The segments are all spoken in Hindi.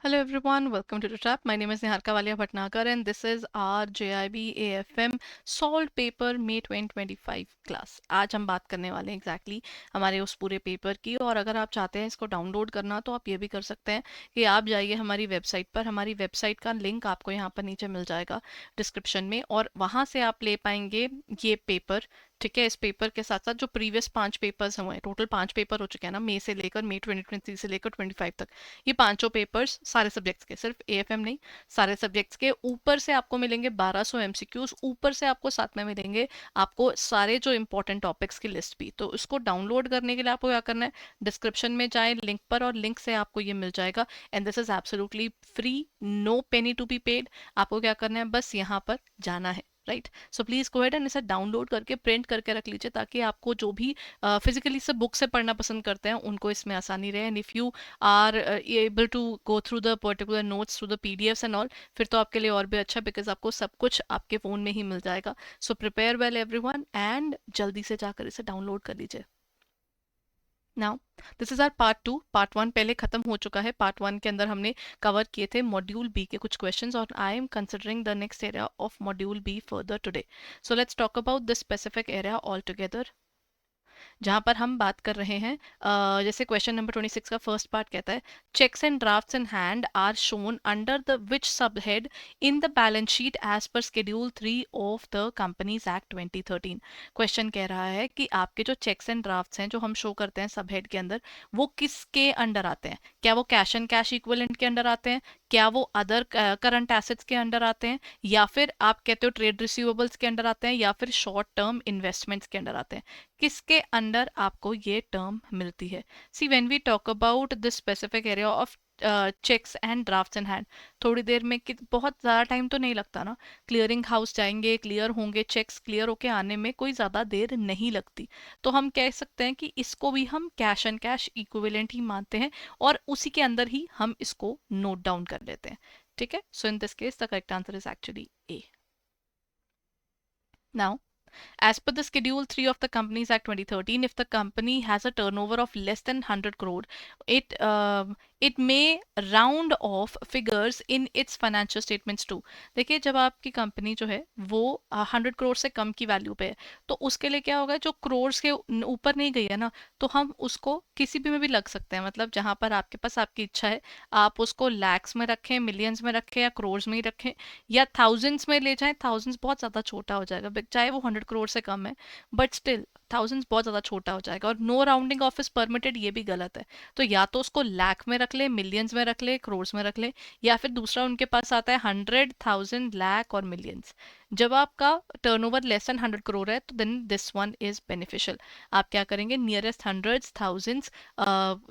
Hello everyone, welcome to the trap. My name is Niharika Walia Bhatnagar and this is our JIB AFM Solved Paper May 2025 class. आज हम बात करने वाले हैं exactly हमारे उस पूरे पेपर की. और अगर आप चाहते हैं इसको डाउनलोड करना तो आप ये भी कर सकते हैं कि आप जाइए हमारी वेबसाइट पर. हमारी वेबसाइट का लिंक आपको यहाँ पर नीचे मिल जाएगा डिस्क्रिप्शन में और वहाँ से आप ले पाएंगे ये पेपर. ठीक है, इस पेपर के साथ साथ जो प्रीवियस 5 पेपर्स हुए हैं, टोटल 5 पेपर हो चुके हैं ना, मई से लेकर मई 2023 से लेकर 25 तक. ये पांचों पेपर्स सारे सब्जेक्ट्स के, सिर्फ एएफएम नहीं, सारे सब्जेक्ट्स के ऊपर से आपको मिलेंगे 1200 एमसीक्यूज. ऊपर से आपको साथ में मिलेंगे आपको सारे जो इंपॉर्टेंट टॉपिक्स की लिस्ट भी. तो इसको डाउनलोड करने के लिए आपको क्या करना है, डिस्क्रिप्शन में जाए लिंक पर और लिंक से आपको ये मिल जाएगा. And this is absolutely free, no penny to be paid. आपको क्या करना है, बस यहाँ पर जाना है. Right, so please go ahead and इसे डाउनलोड करके प्रिंट करके रख लीजिए ताकि आपको जो भी फिजिकली से बुक से पढ़ना पसंद करते हैं उनको इसमें आसानी रहे. And if you are able to go through the particular notes through the PDFs and all, फिर तो आपके लिए और भी अच्छा, बिकॉज आपको सब कुछ आपके फ़ोन में ही मिल जाएगा. So prepare well everyone and जल्दी से जाकर इसे डाउनलोड कर लीजिए. Now this is our part 2. Part 1 पहले खत्म हो चुका है. पार्ट 1 के अंदर हमने कवर किए थे मॉड्यूल बी के कुछ क्वेश्चंस और I am considering the next area of module be further today. So let's talk about this specific area all together, जहां पर हम बात कर रहे हैं. जैसे क्वेश्चन नंबर 26 का फर्स्ट पार्ट कहता है, cheques and drafts in hand are shown under the which sub head in the balance sheet as per schedule 3 of the Companies Act 2013. Question कह रहा है कि आपके जो चेक्स एंड ड्राफ्ट्स हैं जो हम शो करते हैं सब हेड के अंदर, वो किसके अंडर आते हैं. क्या वो कैश एंड कैश इक्विवेलेंट के अंडर आते हैं, क्या वो अदर करंट एसेट्स के अंडर आते हैं, या फिर आप कहते हो ट्रेड रिसीवेबल्स के अंडर आते हैं, या फिर शॉर्ट टर्म इन्वेस्टमेंट्स के अंडर आते हैं. किसके अंडर आपको ये टर्म मिलती है. See when we talk about this specific area of cheques and drafts in hand, थोड़ी देर में बहुत ज़्यादा टाइम तो नहीं लगता ना. क्लियरिंग हाउस जाएंगे, क्लियर होंगे, चेक्स क्लियर होके आने में कोई ज़्यादा देर नहीं लगती. तो हम कह सकते हैं कि इसको भी हम कैश एंड कैश इक्विवेलेंट ही मानते हैं और उसी के अंदर ही हम इसको नोट डाउन कर लेते हैं. ठीक है, so in this case the correct answer is actually A. Now, as per the Schedule 3 of the Companies Act 2013, if the company has a turnover of less than 100 crore, it may round off figures in its financial statements too. देखिए, जब आपकी कंपनी जो है वो 100 करोड़ से कम की वैल्यू पे है, तो उसके लिए क्या होगा, जो करोड़ के ऊपर नहीं गई है ना, तो हम उसको किसी भी में भी लग सकते हैं. मतलब जहां पर आपके पास आपकी इच्छा है, आप उसको लैक्स में रखें, मिलियंस में रखें या करोड़ में ही रखें, या थाउजेंड्स में ले जाएं. थाउजेंड्स बहुत ज़्यादा छोटा हो जाएगा, चाहे वो 100 करोड़ से कम है, बट स्टिल थाउजेंड्स बहुत ज़्यादा छोटा हो जाएगा. और no rounding off is permitted, ये भी गलत है. तो या तो उसको लाख में रख ले, मिलियंस में रख ले, करोड़ में रख ले, या फिर दूसरा उनके पास आता है 100,000, लाख और मिलियंस. जब आपका टर्नओवर लेस देन 100 करोड़ है तो then this one is beneficial. आप क्या करेंगे, नियरेस्ट हंड्रेड्स, थाउजेंड्स,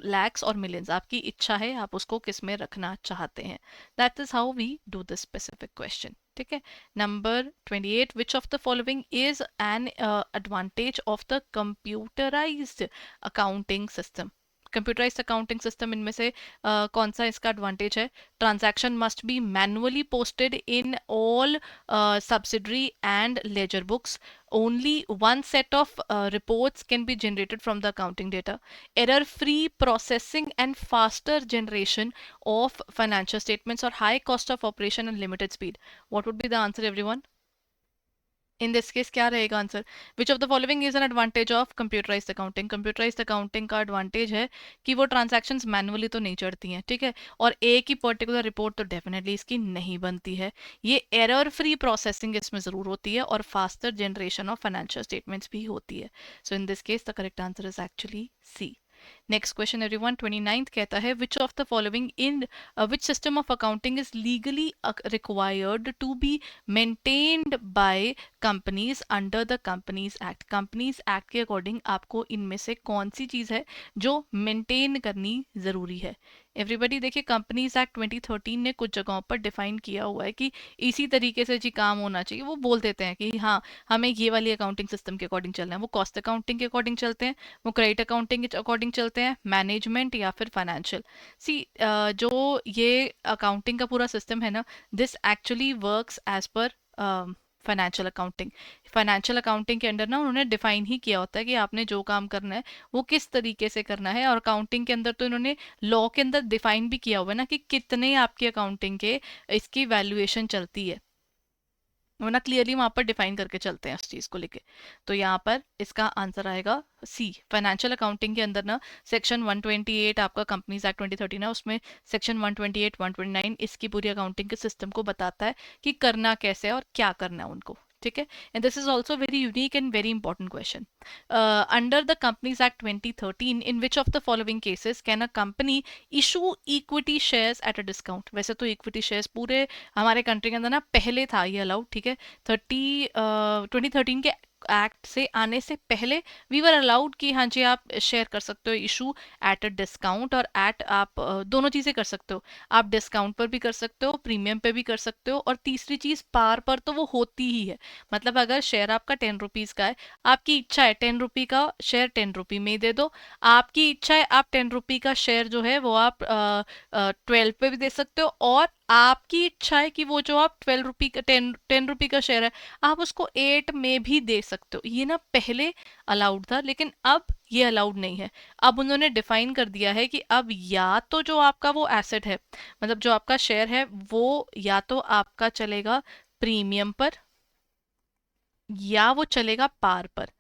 लैक्स और मिलियंस, आपकी इच्छा है आप उसको किस में रखना चाहते हैं. That is how we do this specific question. ठीक है. Number 28, which of the following is an advantage of the computerised accounting system. Computerised accounting system इनमें से कौन सा इसका एडवांटेज है. Transaction must be manually posted in all subsidiary and ledger books. Only one set of reports can be generated from the accounting data. Error free processing and faster generation of financial statements, or high cost of operation and limited speed. What would be the answer, everyone? In this case क्या रहेगा answer. Which of the following is an advantage of computerised accounting. Computerised accounting का एडवांटेज है कि वो ट्रांजैक्शंस मैनुअली तो नहीं चढ़ती हैं. ठीक है, और एक ही पर्टिकुलर रिपोर्ट तो डेफिनेटली इसकी नहीं बनती है. ये एरर फ्री प्रोसेसिंग इसमें ज़रूर होती है और faster generation of financial statements भी होती है. So in this case the correct answer is actually C. Next question everyone, 29th कहता है, which of the following in which system of accounting is legally required to be maintained by companies under the Companies Act. Companies Act के अकॉर्डिंग आपको इनमें से कौन सी चीज है जो मेंटेन करनी जरूरी है. एवरीबडी देखिए, कंपनीज एक्ट 2013 ने कुछ जगहों पर डिफाइन किया हुआ है कि इसी तरीके से जी काम होना चाहिए. वो बोल देते हैं कि हाँ, हमें ये वाली अकाउंटिंग सिस्टम के अकॉर्डिंग चलना है. वो कॉस्ट अकाउंटिंग के अकॉर्डिंग चलते हैं, वो क्रेडिट अकाउंटिंग के अकॉर्डिंग चलते हैं, मैनेजमेंट या फिर फाइनेंशियल. सी जो ये अकाउंटिंग का पूरा सिस्टम है ना, this actually works as per financial accounting. Financial accounting के अंडर ना उन्होंने डिफाइन ही किया होता है कि आपने जो काम करना है वो किस तरीके से करना है, और अकाउंटिंग के अंदर तो इन्होंने लॉ के अंदर डिफाइन भी किया हुआ है ना कि कितने आपकी अकाउंटिंग के इसकी वैल्यूएशन चलती है, वो ना क्लियरली वहां पर डिफाइन करके चलते हैं इस चीज को लेके। तो यहाँ पर इसका आंसर आएगा सी। फाइनेंशियल अकाउंटिंग के अंदर ना सेक्शन 128 आपका कंपनीज एक्ट 2013 है, उसमें सेक्शन 128 129 इसकी पूरी अकाउंटिंग के सिस्टम को बताता है कि करना कैसे है और क्या करना है उनको, ठीक है। And this is also very unique and very important question. Under the Companies Act 2013 in which of the following cases can a company issue equity shares at a discount. वैसे तो इक्विटी शेयर्स पूरे हमारे कंट्री के अंदर ना पहले था ये अलाउड, ठीक है। 2013 के एक्ट से आने से पहले वी वर अलाउड कि हाँ जी आप शेयर कर सकते हो इशू एट अ डिस्काउंट, और एट आप दोनों चीज़ें कर सकते हो। आप डिस्काउंट पर भी कर सकते हो, प्रीमियम पे भी कर सकते हो, और तीसरी चीज़ पार पर तो वो होती ही है। मतलब अगर शेयर आपका 10 रुपीज़ का है, आपकी इच्छा है 10 रुपी का शेयर 10 रुपी में ही दे दो, आपकी इच्छा है आप 10 रुपी का शेयर जो है वो आप 12 पे भी दे सकते हो, और आपकी इच्छा है कि वो जो आप 12 रुपी का 10 रुपी का शेयर है आप उसको 8 में भी दे सकते हो। ये ना पहले अलाउड था, लेकिन अब ये अलाउड नहीं है। अब उन्होंने डिफाइन कर दिया है कि अब या तो जो आपका वो एसेट है, मतलब जो आपका शेयर है, वो या तो आपका चलेगा प्रीमियम पर या वो चलेगा पार पर।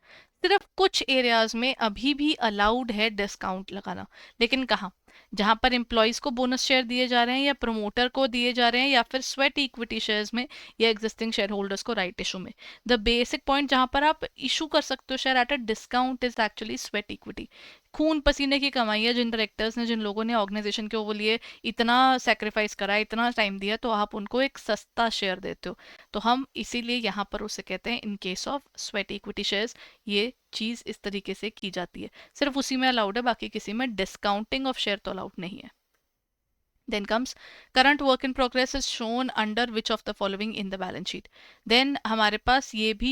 सिर्फ कुछ एरियाज में अभी भी अलाउड है डिस्काउंट लगाना, लेकिन कहाँ? जहां पर एम्प्लॉयज को बोनस शेयर दिए जा रहे हैं, या प्रमोटर को दिए जा रहे हैं, या फिर स्वेट इक्विटी शेयर्स में, या एग्जिस्टिंग शेयर होल्डर्स को राइट इशू में। द बेसिक पॉइंट जहां पर आप इशू कर सकते हो share at a discount is actually sweat equity. खून पसीने की कमाई है जिन डायरेक्टर्स ने, जिन लोगों ने ऑर्गेनाइजेशन के वो लिए इतना सेक्रीफाइस करा, इतना टाइम दिया, तो आप उनको एक सस्ता शेयर देते हो। तो हम इसीलिए यहाँ पर उसे कहते हैं in case of sweat equity shares, ये चीज इस तरीके से की जाती है। सिर्फ उसी में अलाउड है, बाकी किसी में डिस्काउंटिंग ऑफ शेयर तो अलाउड नहीं है। Then comes current work in progress is shown under which of the following in the balance sheet. Then हमारे पास ये भी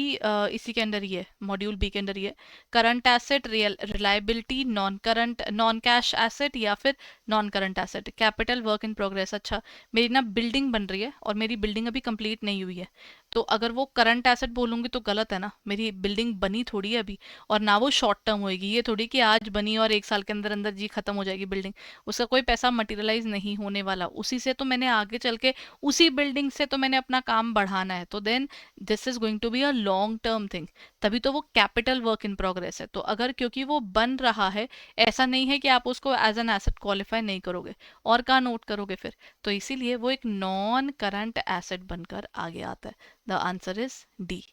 इसी के अंदर ही है, मॉड्यूल बी के अंदर ही है। Current asset, reliability, non current, non cash asset, या फिर non current asset. Capital work in progress, अच्छा मेरी ना बिल्डिंग बन रही है और मेरी बिल्डिंग अभी कंप्लीट नहीं हुई है, तो अगर वो करंट एसेट बोलूंगी तो गलत है ना, मेरी बिल्डिंग बनी थोड़ी है अभी, और ना वो शॉर्ट टर्म होगी। ये थोड़ी कि आज बनी और 1 साल के अंदर अंदर जी खत्म हो जाएगी बिल्डिंग, उसका कोई पैसा मटेरियलाइज नहीं होने वाला। उसी से तो मैंने आगे चल के उसी बिल्डिंग से तो मैंने अपना काम बढ़ाना है, तो then this is going to be a long term thing, तभी तो वो कैपिटल वर्क इन प्रोग्रेस है। तो अगर क्योंकि वो बन रहा है, ऐसा नहीं है कि आप उसको एज एन एसेट क्वालिफाई नहीं करोगे, और कहाँ नोट करोगे फिर, तो इसीलिए वो एक नॉन करंट एसेट बनकर आगे आता है। The answer is D.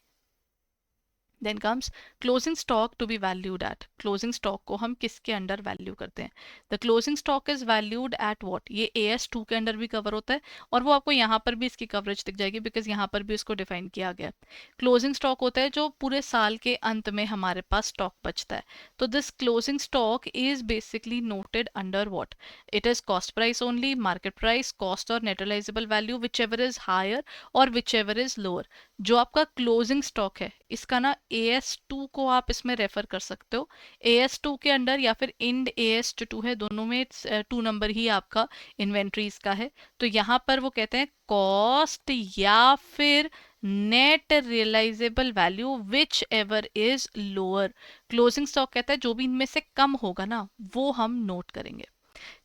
Then comes closing stock to be valued at. Closing stock को हम किसके अंडर वैल्यू करते हैं? The closing stock is valued at what, ये AS2 के अंडर भी कवर होता है, और वो आपको यहाँ पर भी इसकी कवरेज दिख जाएगी, बिकॉज यहाँ पर भी इसको डिफाइन किया गया है। क्लोजिंग स्टॉक होता है जो पूरे साल के अंत में हमारे पास स्टॉक बचता है। तो this closing stock is basically noted under what, it is cost price only, market price, cost और net realisable value, whichever is higher और विच एवर इज लोअर। जो आपका क्लोजिंग स्टॉक है इसका ना AS2 को आप इसमें रेफर कर सकते हो। AS2 के अंडर या फिर इंड AS2 है, दोनों में 2 नंबर ही आपका इन्वेंट्रीज का है। तो यहाँ पर वो कहते हैं कॉस्ट या फिर net realisable value whichever is lower. Closing stock कहता है जो भी इनमें से कम होगा ना वो हम नोट करेंगे,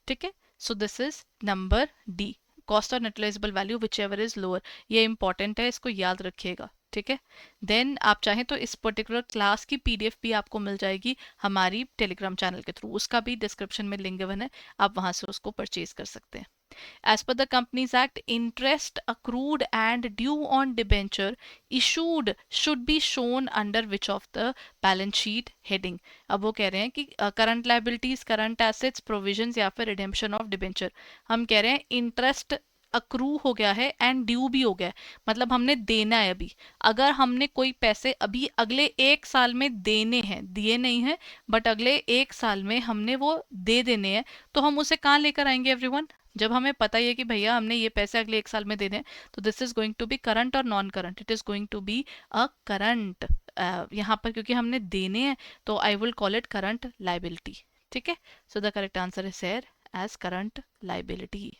ठीक है। So this is number D, cost और utilisable value whichever is lower. ये इंपॉर्टेंट है, इसको याद रखिएगा, ठीक है। देन आप चाहें तो इस पर्टिकुलर क्लास की PDF भी आपको मिल जाएगी हमारी टेलीग्राम चैनल के थ्रू, उसका भी डिस्क्रिप्शन में लिंक गिवन है, आप वहां से उसको परचेज कर सकते हैं। As per the Companies Act, interest accrued and due on debenture issued should be shown under which of the balance sheet heading? अब वो कह रहे हैं कि current liabilities, current assets, provisions, या फिर रिडेम्पशन ऑफ डिबेंचर। हम कह रहे हैं इंटरेस्ट अक्रू हो गया है एंड ड्यू भी हो गया है, मतलब हमने देना है अभी। अगर हमने कोई पैसे अभी अगले 1 साल में देने हैं, दिए नहीं है बट अगले 1 साल में हमने वो दे देने हैं, तो हम उसे कहाँ लेकर आएंगे एवरीवन? जब हमें पता ही है कि भैया हमने ये पैसे अगले 1 साल में देने हैं, तो this is going to be current और non current, it is going to be a current. यहाँ पर क्योंकि हमने देने हैं तो I will call it current liability, ठीक है। So the correct answer is here as current liability.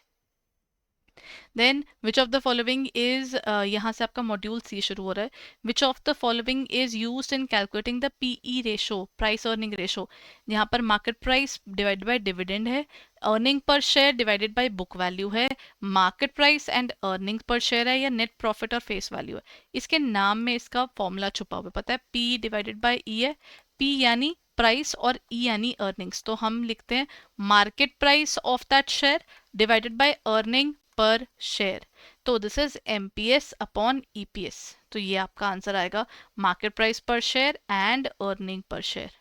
Then which of the following is, यहाँ से आपका मॉड्यूल सी शुरू हो रहा है. Which of the following is used in calculating the PE ratio, price earning ratio. यहाँ पर market price divided by dividend है, earning per share divided by book value है, market price and earning per share है, या नेट प्रॉफिट और फेस वैल्यू है. इसके नाम में इसका फॉर्मूला छुपा हुआ है, पता है, पी डिवाइडेड बाय ई है. पी यानी प्राइस और ई यानी अर्निंग्स, तो हम लिखते हैं market price of that share divided by earning per share. तो this is MPS upon EPS. तो ये आपका आंसर आएगा market price per share and earning per share.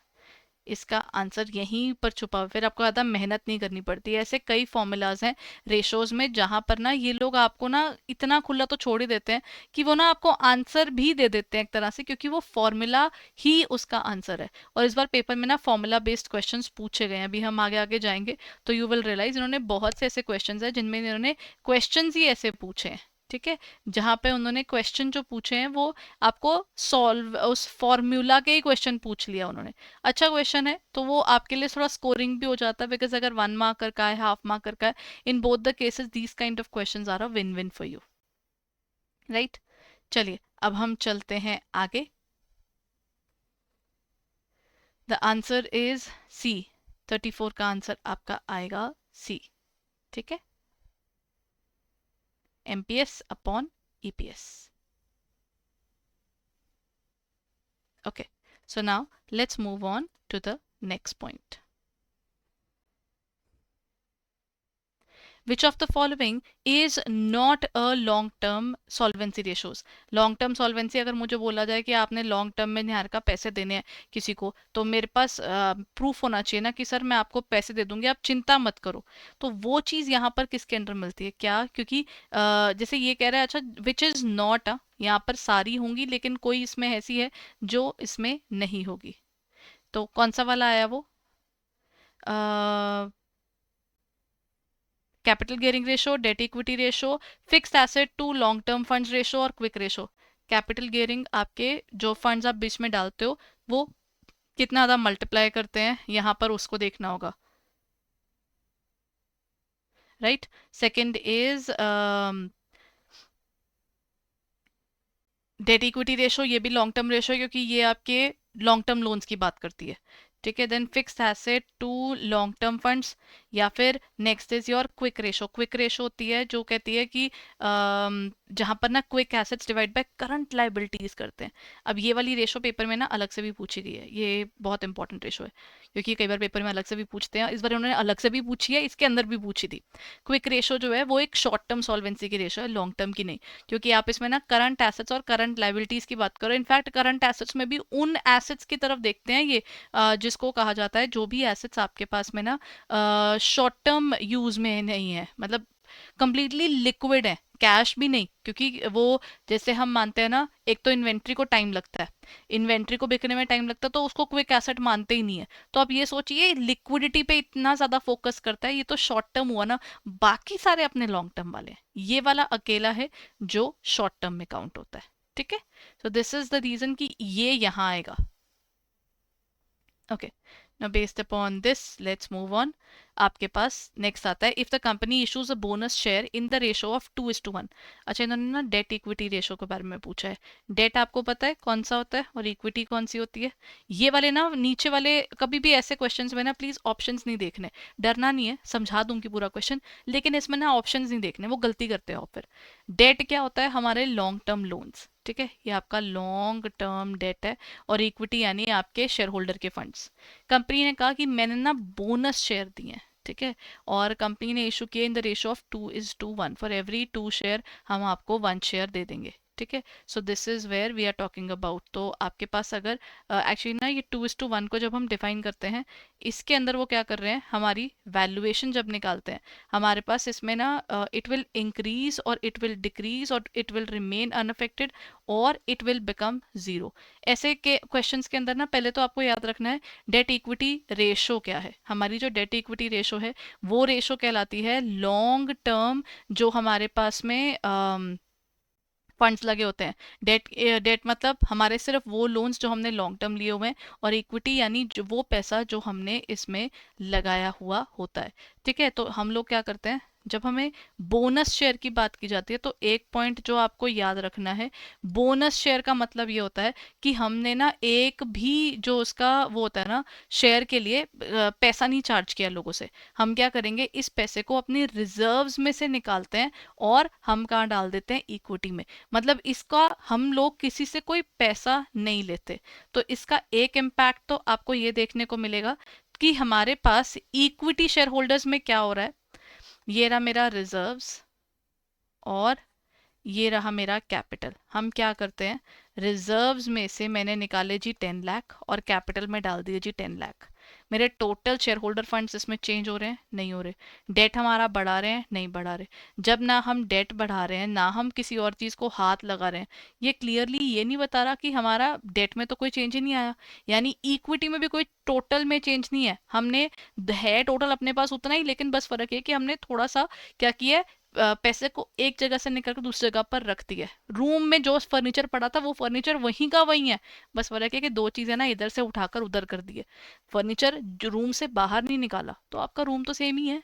इसका आंसर यहीं पर छुपा हुआ, फिर आपको ज़्यादा मेहनत नहीं करनी पड़ती है. ऐसे कई फॉर्मूलाज हैं रेशोज में जहां पर ना ये लोग आपको ना इतना खुला तो छोड़ ही देते हैं कि वो ना आपको आंसर भी दे देते हैं एक तरह से, क्योंकि वो फॉर्मूला ही उसका आंसर है. और इस बार पेपर में ना फॉर्मूला बेस्ड क्वेश्चंस पूछे गए हैं. अभी हम आगे आगे जाएंगे तो यू विल रियलाइज इन्होंने बहुत से ऐसे क्वेश्चंस हैं जिनमें इन्होंने क्वेश्चंस ही ऐसे पूछे हैं. ठीक है, जहां पे उन्होंने क्वेश्चन जो पूछे हैं वो आपको सॉल्व उस फॉर्मूला के ही क्वेश्चन पूछ लिया उन्होंने. अच्छा क्वेश्चन है तो वो आपके लिए थोड़ा स्कोरिंग भी हो जाता है, बिकॉज अगर 1 मार्कर का है, हाफ मार्कर का है, in both the cases these kind of questions are a win win for you. Right, चलिए अब हम चलते हैं आगे. द आंसर इज सी. 34 का आंसर आपका आएगा सी. ठीक है, MPS upon EPS. Okay, so now let's move on to the next point. Which of the following is not a long term solvency ratios? Long term solvency अगर मुझे बोला जाए कि आपने लॉन्ग टर्म में निहार का पैसे देने हैं किसी को, तो मेरे पास प्रूफ होना चाहिए ना कि सर मैं आपको पैसे दे दूंगी, आप चिंता मत करो. तो वो चीज़ यहाँ पर किसके अंडर मिलती है क्या? क्योंकि जैसे ये कह रहा है, अच्छा विच इज़ नॉट, यहाँ पर सारी होंगी लेकिन कोई इसमें ऐसी है जो इसमें नहीं होगी. तो कौन सा वाला आया वो? Capital gearing ratio, debt equity ratio, fixed asset to long term funds ratio और क्विक रेशो. कैपिटल गियरिंग आपके जो फंड्स आप बीच में डालते हो वो कितना ज़्यादा मल्टीप्लाई करते हैं, यहाँ पर उसको देखना होगा. Right, second is date equity ratio, ये भी लॉन्ग टर्म रेशो है क्योंकि ये आपके लॉन्ग टर्म लोन्स की बात करती है. ठीक है, then fixed asset to long term funds, या फिर next is your quick ratio. Quick ratio होती है जो कहती है कि जहां पर ना quick assets divide by current liabilities करते हैं. अब ये वाली रेशो पेपर में ना अलग से भी पूछी गई है, ये बहुत इंपॉर्टेंट रेशो है क्योंकि कई बार पेपर में अलग से भी पूछते हैं. इस बार उन्होंने अलग से भी पूछी है, इसके अंदर भी पूछी थी. क्विक रेशो जो है वो एक शॉर्ट टर्म सॉल्वेंसी की रेशो है, लॉन्ग टर्म की नहीं, क्योंकि आप इसमें ना करंट एसेट्स और करंट लाइबिलिटीज की बात करो. इनफैक्ट करंट एसेट्स में भी उन एसेट्स की तरफ देखते हैं ये जिसको कहा जाता है, जो भी एसेट्स आपके पास में ना शॉर्ट टर्म यूज में नहीं है, मतलब कंप्लीटली लिक्विड है, कैश भी नहीं. क्योंकि वो जैसे हम मानते हैं ना, एक तो इन्वेंट्री को टाइम लगता है, इन्वेंट्री को बिकने में टाइम लगता है, तो उसको क्विक एसेट मानते ही नहीं है. तो आप ये सोचिए लिक्विडिटी पे इतना ज्यादा फोकस करता है, ये तो शॉर्ट टर्म हुआ ना, बाकी सारे अपने लॉन्ग टर्म वाले हैं. ये वाला अकेला है जो शॉर्ट टर्म में काउंट होता है. ठीक है, so this is the reason कि ये यहाँ आएगा. Okay, now based upon this let's move on. आपके पास नेक्स्ट आता है, if the company issues a bonus share in the ratio of 2:1. अच्छा, इन्होंने ना डेट इक्विटी रेशो के बारे में पूछा है. डेट आपको पता है कौन सा होता है और इक्विटी कौन सी होती है. ये वाले ना नीचे वाले कभी भी ऐसे क्वेश्चंस में ना प्लीज ऑप्शंस नहीं देखने. डरना नहीं है, समझा दूंगी पूरा क्वेश्चन, लेकिन इसमें ना ऑप्शंस नहीं देखने, वो गलती करते हो फिर. डेट क्या होता है? हमारे लॉन्ग टर्म लोन्स. ठीक है, ये आपका लॉन्ग टर्म डेट है. और इक्विटी यानी आपके शेयर होल्डर के फंड्स. कंपनी ने कहा कि मैंने ना बोनस शेयर दिए हैं. ठीक है, और कंपनी ने इशू किया in the ratio of 2:1. For every 2 share हम आपको 1 शेयर दे देंगे. ठीक है, so this is where we are talking about. तो आपके पास अगर एक्चुअली ना ये 2:1 को जब हम डिफाइन करते हैं, इसके अंदर वो क्या कर रहे हैं, हमारी वैल्यूएशन जब निकालते हैं, हमारे पास इसमें ना इट विल इंक्रीज और इट विल डिक्रीज और इट विल रिमेन अनअफेक्टेड और इट विल बिकम जीरो. ऐसे के क्वेश्चंस के अंदर ना पहले तो आपको याद रखना है डेट इक्विटी रेशो क्या है. हमारी जो डेट इक्विटी रेशो है वो रेशो कहलाती है लॉन्ग टर्म जो हमारे पास में फंड्स लगे होते हैं. डेट डेट मतलब हमारे सिर्फ वो लोन्स जो हमने लॉन्ग टर्म लिए हुए हैं, और इक्विटी यानी जो वो पैसा जो हमने इसमें लगाया हुआ होता है. ठीक है, तो हम लोग क्या करते हैं, जब हमें बोनस शेयर की बात की जाती है तो एक पॉइंट जो आपको याद रखना है, बोनस शेयर का मतलब ये होता है कि हमने ना एक भी जो उसका वो होता है ना शेयर के लिए पैसा नहीं चार्ज किया लोगों से। हम क्या करेंगे, इस पैसे को अपने रिजर्व्स में से निकालते हैं और हम कहाँ डाल देते हैं, इक्विटी में। मतलब इसका हम लोग किसी से कोई पैसा नहीं लेते। तो इसका एक इम्पैक्ट तो आपको ये देखने को मिलेगा कि हमारे पास इक्विटी शेयर होल्डर्स में क्या हो रहा है। ये रहा मेरा रिजर्व्स और ये रहा मेरा कैपिटल। हम क्या करते हैं, रिजर्व्स में से मैंने निकाले जी 10 लाख और कैपिटल में डाल दिए जी 10 लाख। मेरे टोटल शेयर होल्डर फंड्स इसमें चेंज हो रहे हैं, नहीं हो रहे। डेट हमारा बढ़ा रहे हैं, नहीं बढ़ा रहे। जब ना हम डेट बढ़ा रहे हैं ना हम किसी और चीज को हाथ लगा रहे हैं, ये क्लियरली ये नहीं बता रहा कि हमारा डेट में तो कोई चेंज ही नहीं आया, यानी इक्विटी में भी कोई टोटल में चेंज नहीं है। हमने है टोटल अपने पास उतना ही, लेकिन बस फर्क है कि हमने थोड़ा सा क्या किया है, पैसे को एक जगह से निकल कर दूसरी जगह पर रख दिया। रूम में जो फर्नीचर पड़ा था वो फर्नीचर वहीं का वहीं है, बस फर्क है कि दो चीजें ना इधर से उठाकर उधर कर दिए। फर्नीचर जो रूम से बाहर नहीं निकाला, तो आपका रूम तो सेम ही है,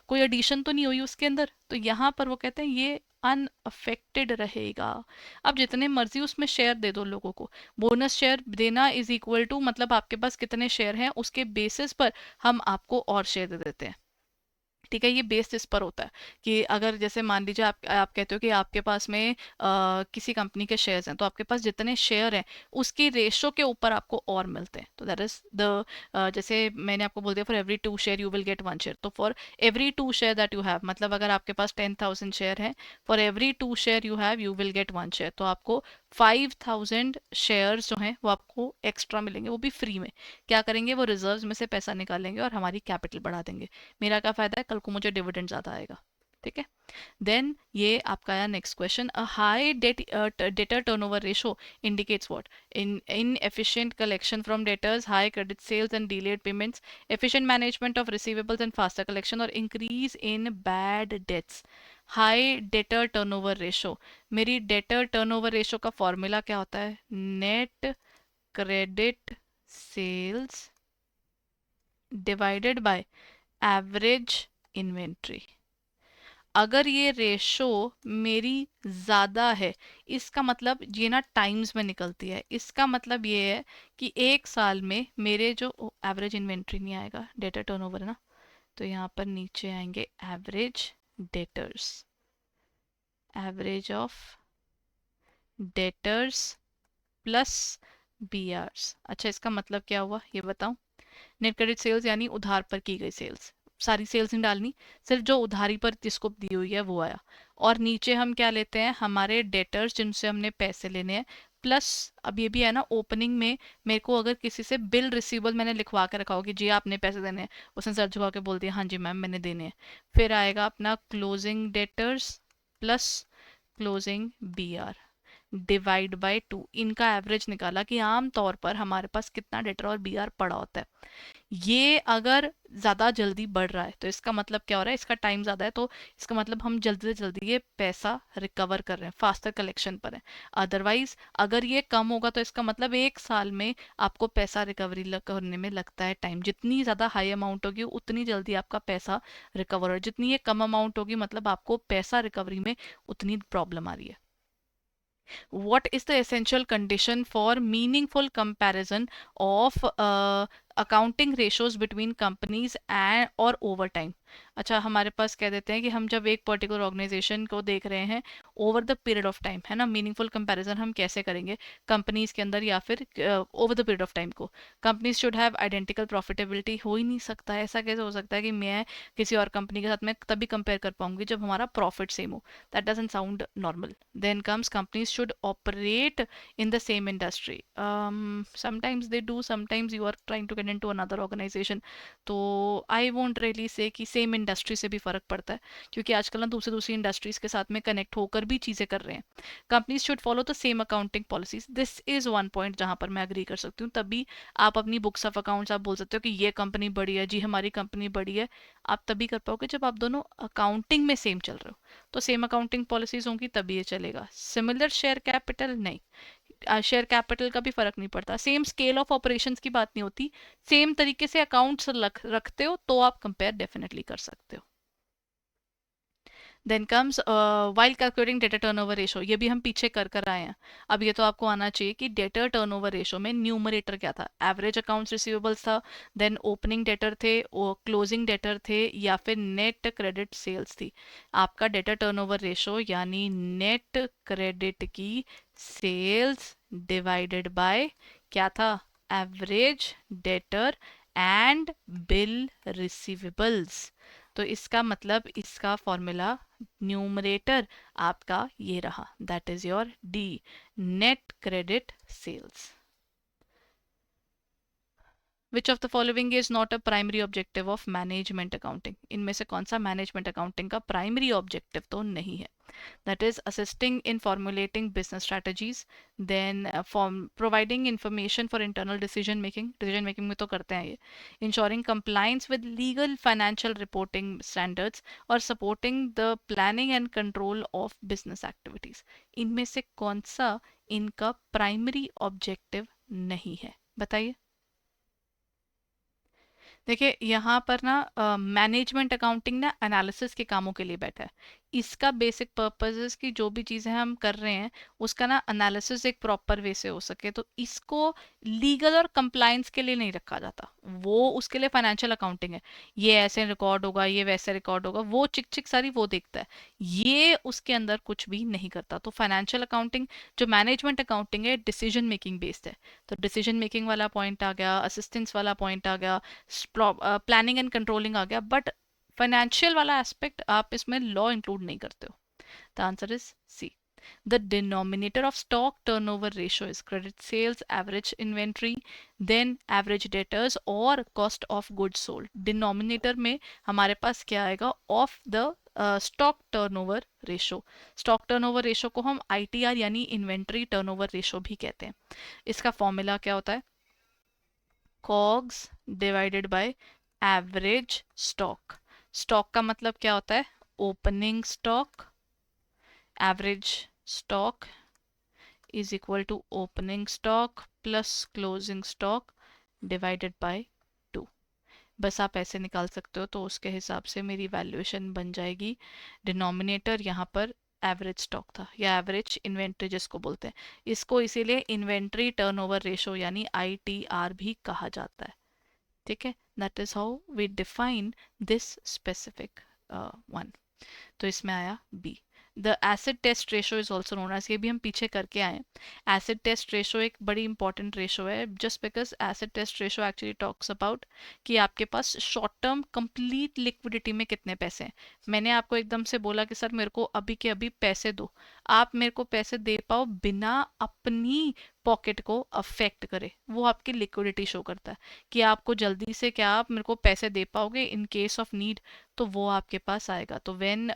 कोई एडिशन तो नहीं हुई उसके अंदर। तो यहाँ पर वो कहते हैं ये अनअफेक्टेड रहेगा। अब जितने मर्जी उसमें शेयर दे दो लोगों को, बोनस शेयर देना इज इक्वल टू मतलब आपके पास कितने शेयर हैं उसके बेसिस पर हम आपको और शेयर दे देते हैं। ठीक है, ये बेस्ड इस पर होता है कि अगर जैसे मान लीजिए आप कहते हो कि आपके पास में किसी कंपनी के शेयर्स हैं, तो आपके पास जितने शेयर हैं उसकी रेशो के ऊपर आपको और मिलते हैं। तो दैट इज द जैसे मैंने आपको बोल दिया for every 2 share you will get 1 share. तो for every 2 share that you have, मतलब अगर आपके पास 10,000 शेयर हैं, for every 2 share you have you will get 1 share. तो आपको 5,000 शेयर्स जो हैं वो आपको एक्स्ट्रा मिलेंगे, वो भी फ्री में। क्या करेंगे, वो रिजर्व्स में से पैसा निकालेंगे और हमारी कैपिटल बढ़ा देंगे। मेरा क्या फायदा है, कल को मुझे डिविडेंड ज्यादा आएगा। ठीक है, देन ये आपका आया next question. A high debtor turnover ratio indicates what? Inefficient collection from debtors, high credit sales and delayed payments, efficient management of receivables and faster collection, और increase in bad debts. High debtor turnover ratio, मेरी डेटर टर्नओवर रेशो का फॉर्मूला क्या होता है, net credit sales divided by average inventory. अगर ये रेशो मेरी ज़्यादा है, इसका मतलब ये ना टाइम्स में निकलती है, इसका मतलब ये है कि एक साल में मेरे जो एवरेज इन्वेंट्री नहीं आएगा, डेटा टर्नओवर है ना, तो यहाँ पर नीचे आएंगे average debtors, average of debtors plus BRs. अच्छा, इसका मतलब क्या हुआ ये बताऊं? नेट क्रेडिट सेल्स यानी उधार पर की गई सेल्स, सारी सेल्स नहीं डालनी, सिर्फ जो उधारी पर जिसको दी हुई है वो आया। और नीचे हम क्या लेते हैं, हमारे डेटर्स जिनसे हमने पैसे लेने हैं, प्लस अब ये भी है ना, ओपनिंग में मेरे को अगर किसी से बिल रिसीवेबल मैंने लिखवा के रखा हो कि जी आपने पैसे देने हैं, उसने सर झुका के बोल दिया हाँ जी मैम मैंने देने हैं, फिर आएगा अपना closing debtors plus closing B R divide by 2। इनका एवरेज निकाला कि आम तौर पर हमारे पास कितना डेटर और बी आर पड़ा होता है। ये अगर ज़्यादा जल्दी बढ़ रहा है तो इसका मतलब क्या हो रहा है, इसका टाइम ज़्यादा है, तो इसका मतलब हम जल्दी से जल्दी ये पैसा रिकवर कर रहे हैं, फास्टर कलेक्शन पर है। अदरवाइज अगर ये कम होगा तो इसका मतलब एक साल में आपको पैसा रिकवरी करने में लगता है टाइम। जितनी ज़्यादा हाई अमाउंट होगी उतनी जल्दी आपका पैसा रिकवर हो, जितनी ये कम अमाउंट होगी मतलब आपको पैसा रिकवरी में उतनी प्रॉब्लम आ रही है। What is the essential condition for meaningful comparison of accounting ratios between companies and और over time? अच्छा, हमारे पास कह देते हैं कि हम जब एक पर्टिकुलर ऑर्गेनाइजेशन को देख रहे हैं over the period of time, है ना, मीनिंगफुल कंपैरिजन हम कैसे करेंगे कंपनीज के अंदर या फिर over the period of time को। Companies should have identical profitability, हो ही नहीं सकता है, ऐसा कैसे हो सकता है कि मैं किसी और कंपनी के साथ में तभी कंपेयर कर पाऊंगी जब हमारा प्रॉफिट सेम हो। That doesn't sound normal. Then comes companies should operate in the same industry. Sometimes they do, sometimes you are trying to get into another organization. तो आई वोंट रियली से कि सेम इंडस्ट्री से भी फर्क पड़ता है, क्योंकि आजकल ना दूसरी दूसरी इंडस्ट्रीज के साथ में कनेक्ट होकर भी चीज़ें कर रहे हैं। Companies should follow the same accounting policies, this is one point जहाँ पर मैं अग्री कर सकती हूँ। तभी आप अपनी बुक्स ऑफ अकाउंट्स आप बोल सकते हो कि ये कंपनी बड़ी है जी, हमारी कंपनी बड़ी है। आप तभी कर पाओगे जब आप दोनों अकाउंटिंग में सेम चल रहे हो, तो सेम अकाउंटिंग पॉलिसीज होंगी तभी ये चलेगा। सिमिलर शेयर कैपिटल नहीं, शेयर कैपिटल का भी फर्क नहीं पड़ता, सेम स्केल ऑफ ऑपरेशंस की बात नहीं होती, सेम तरीके से अकाउंट्स रखते हो तो आप कंपेयर डेफिनेटली कर सकते हो। Then comes while calculating debtor turnover ratio, ये भी हम पीछे कर कर आए हैं। अब ये तो आपको आना चाहिए कि डेटर टर्नओवर रेशो में न्यूमरेटर क्या था, एवरेज अकाउंट्स रिसीवेबल्स था, देन ओपनिंग डेटर थे, क्लोजिंग डेटर थे, या फिर नेट क्रेडिट सेल्स थी। आपका डेटर टर्नओवर रेशो यानी नेट क्रेडिट की सेल्स डिवाइडेड बाय क्या था, average debtor and bill receivables. तो इसका मतलब इसका फॉर्मूला न्यूमरेटर आपका ये रहा, that is your D, net credit sales. Which of the following is not a primary objective of management accounting, इनमें से कौन सा मैनेजमेंट अकाउंटिंग का प्राइमरी ऑब्जेक्टिव तो नहीं है। That is assisting in formulating business strategies, then providing information for internal decision making में तो करते हैं ये, ensuring compliance with legal financial reporting standards, और supporting the planning and control of business activities। इनमें से कौन सा इनका प्राइमरी ऑब्जेक्टिव नहीं है, बताइए। देखिए यहाँ पर ना मैनेजमेंट अकाउंटिंग ना एनालिसिस के कामों के लिए बैठा है। इसका बेसिक पर्पस कि जो भी चीज़ें हम कर रहे हैं उसका ना एनालिसिस एक प्रॉपर वे से हो सके, तो इसको लीगल और कंप्लायंस के लिए नहीं रखा जाता। वो उसके लिए फाइनेंशियल अकाउंटिंग है, ये ऐसे रिकॉर्ड होगा, ये वैसे रिकॉर्ड होगा, वो चिक चिक सारी वो देखता है, ये उसके अंदर कुछ भी नहीं करता। तो फाइनेंशियल अकाउंटिंग, जो मैनेजमेंट अकाउंटिंग है, डिसीजन मेकिंग बेस्ड है। तो डिसीजन मेकिंग वाला पॉइंट आ गया, असिस्टेंस वाला पॉइंट आ गया, प्लानिंग एंड कंट्रोलिंग आ गया, बट फाइनेंशियल वाला एस्पेक्ट आप इसमें लॉ इंक्लूड नहीं करते हो। The answer is C. The denominator of stock turnover ratio is credit sales, average inventory, then average debtors और cost of goods sold। Denominator में हमारे पास क्या आएगा, of the stock turnover ratio. Stock turnover ratio को हम ITR यानी इन्वेंट्री टर्नओवर रेशो भी कहते हैं। इसका फॉर्मूला क्या होता है, COGS divided by average stock. Stock का मतलब क्या होता है, opening stock, average stock is equal to opening stock plus closing stock divided by 2। बस आप ऐसे निकाल सकते हो, तो उसके हिसाब से मेरी वैल्यूएशन बन जाएगी। डिनोमिनेटर यहाँ पर एवरेज स्टॉक था, या एवरेज इन्वेंट्री जिसको बोलते हैं, इसको इसीलिए इन्वेंट्री टर्नओवर रेशो यानी ITR भी कहा जाता है। ठीक है, that is how we define this specific one. तो इसमें आया B. The acid test ratio is also known as, ये भी हम पीछे करके आए हैं। एसिड टेस्ट रेशो एक बड़ी इंपॉर्टेंट रेशो है, just because acid test ratio actually talks about कि आपके पास शॉर्ट टर्म कंप्लीट लिक्विडिटी में कितने पैसे हैं। मैंने आपको एकदम से बोला कि सर मेरे को अभी के अभी पैसे दो, आप मेरे को पैसे दे पाओ बिना अपनी पॉकेट को अफेक्ट करे, वो आपकी लिक्विडिटी शो करता है कि आपको जल्दी से क्या आप मेरे को पैसे दे पाओगे इन केस ऑफ नीड, तो वो आपके पास आएगा। तो when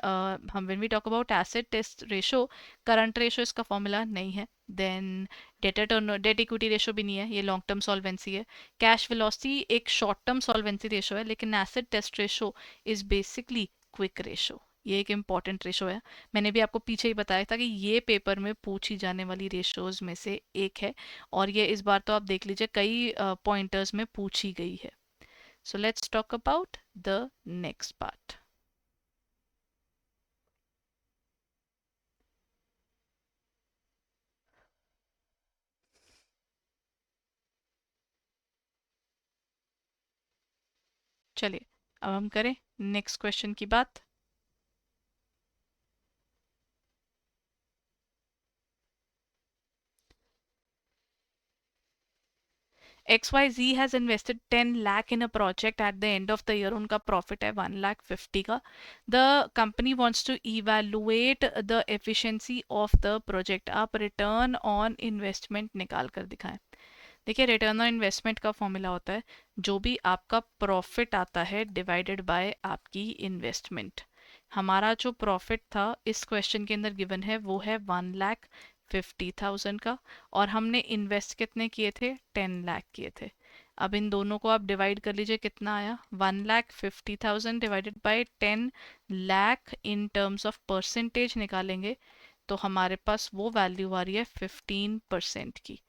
we talk about acid test ratio, current ratio इसका फॉर्मूला नहीं है। देन डेट इक्विटी रेशो भी नहीं है, ये लॉन्ग टर्म सॉल्वेंसी है। कैश वेलोसिटी एक शॉर्ट टर्म सॉल्वेंसी रेशो है, लेकिन acid test ratio is basically quick ratio. ये एक इम्पॉर्टेंट रेशो है, मैंने भी आपको पीछे ही बताया था कि ये पेपर में पूछी जाने वाली रेशोज में से एक है, और ये इस बार तो आप देख लीजिए कई पॉइंटर्स में पूछी गई है। So let's talk about the next part. चलिए अब हम करें नेक्स्ट क्वेश्चन की बात। XYZ has invested 10 lakh in a project at the end of the year, उनका प्रॉफिट है 1,50,000 का। The company wants to evaluate the efficiency of the project। आप रिटर्न ऑन इन्वेस्टमेंट निकाल कर दिखाएं। देखिए रिटर्न ऑन इन्वेस्टमेंट का फॉर्मूला होता है जो भी आपका प्रॉफिट आता है डिवाइडेड बाय आपकी इन्वेस्टमेंट। हमारा जो प्रॉफिट था इस क्वेश्चन के अंदर गिवन है वो है 1,50,000 का, और हमने इन्वेस्ट कितने किए थे, 10 लाख किए थे। अब इन दोनों को आप डिवाइड कर लीजिए, कितना आया, 1,50,000 divided by 10 lakh, in terms of percentage निकालेंगे तो हमारे पास वो वैल्यू आ रही है 15% की।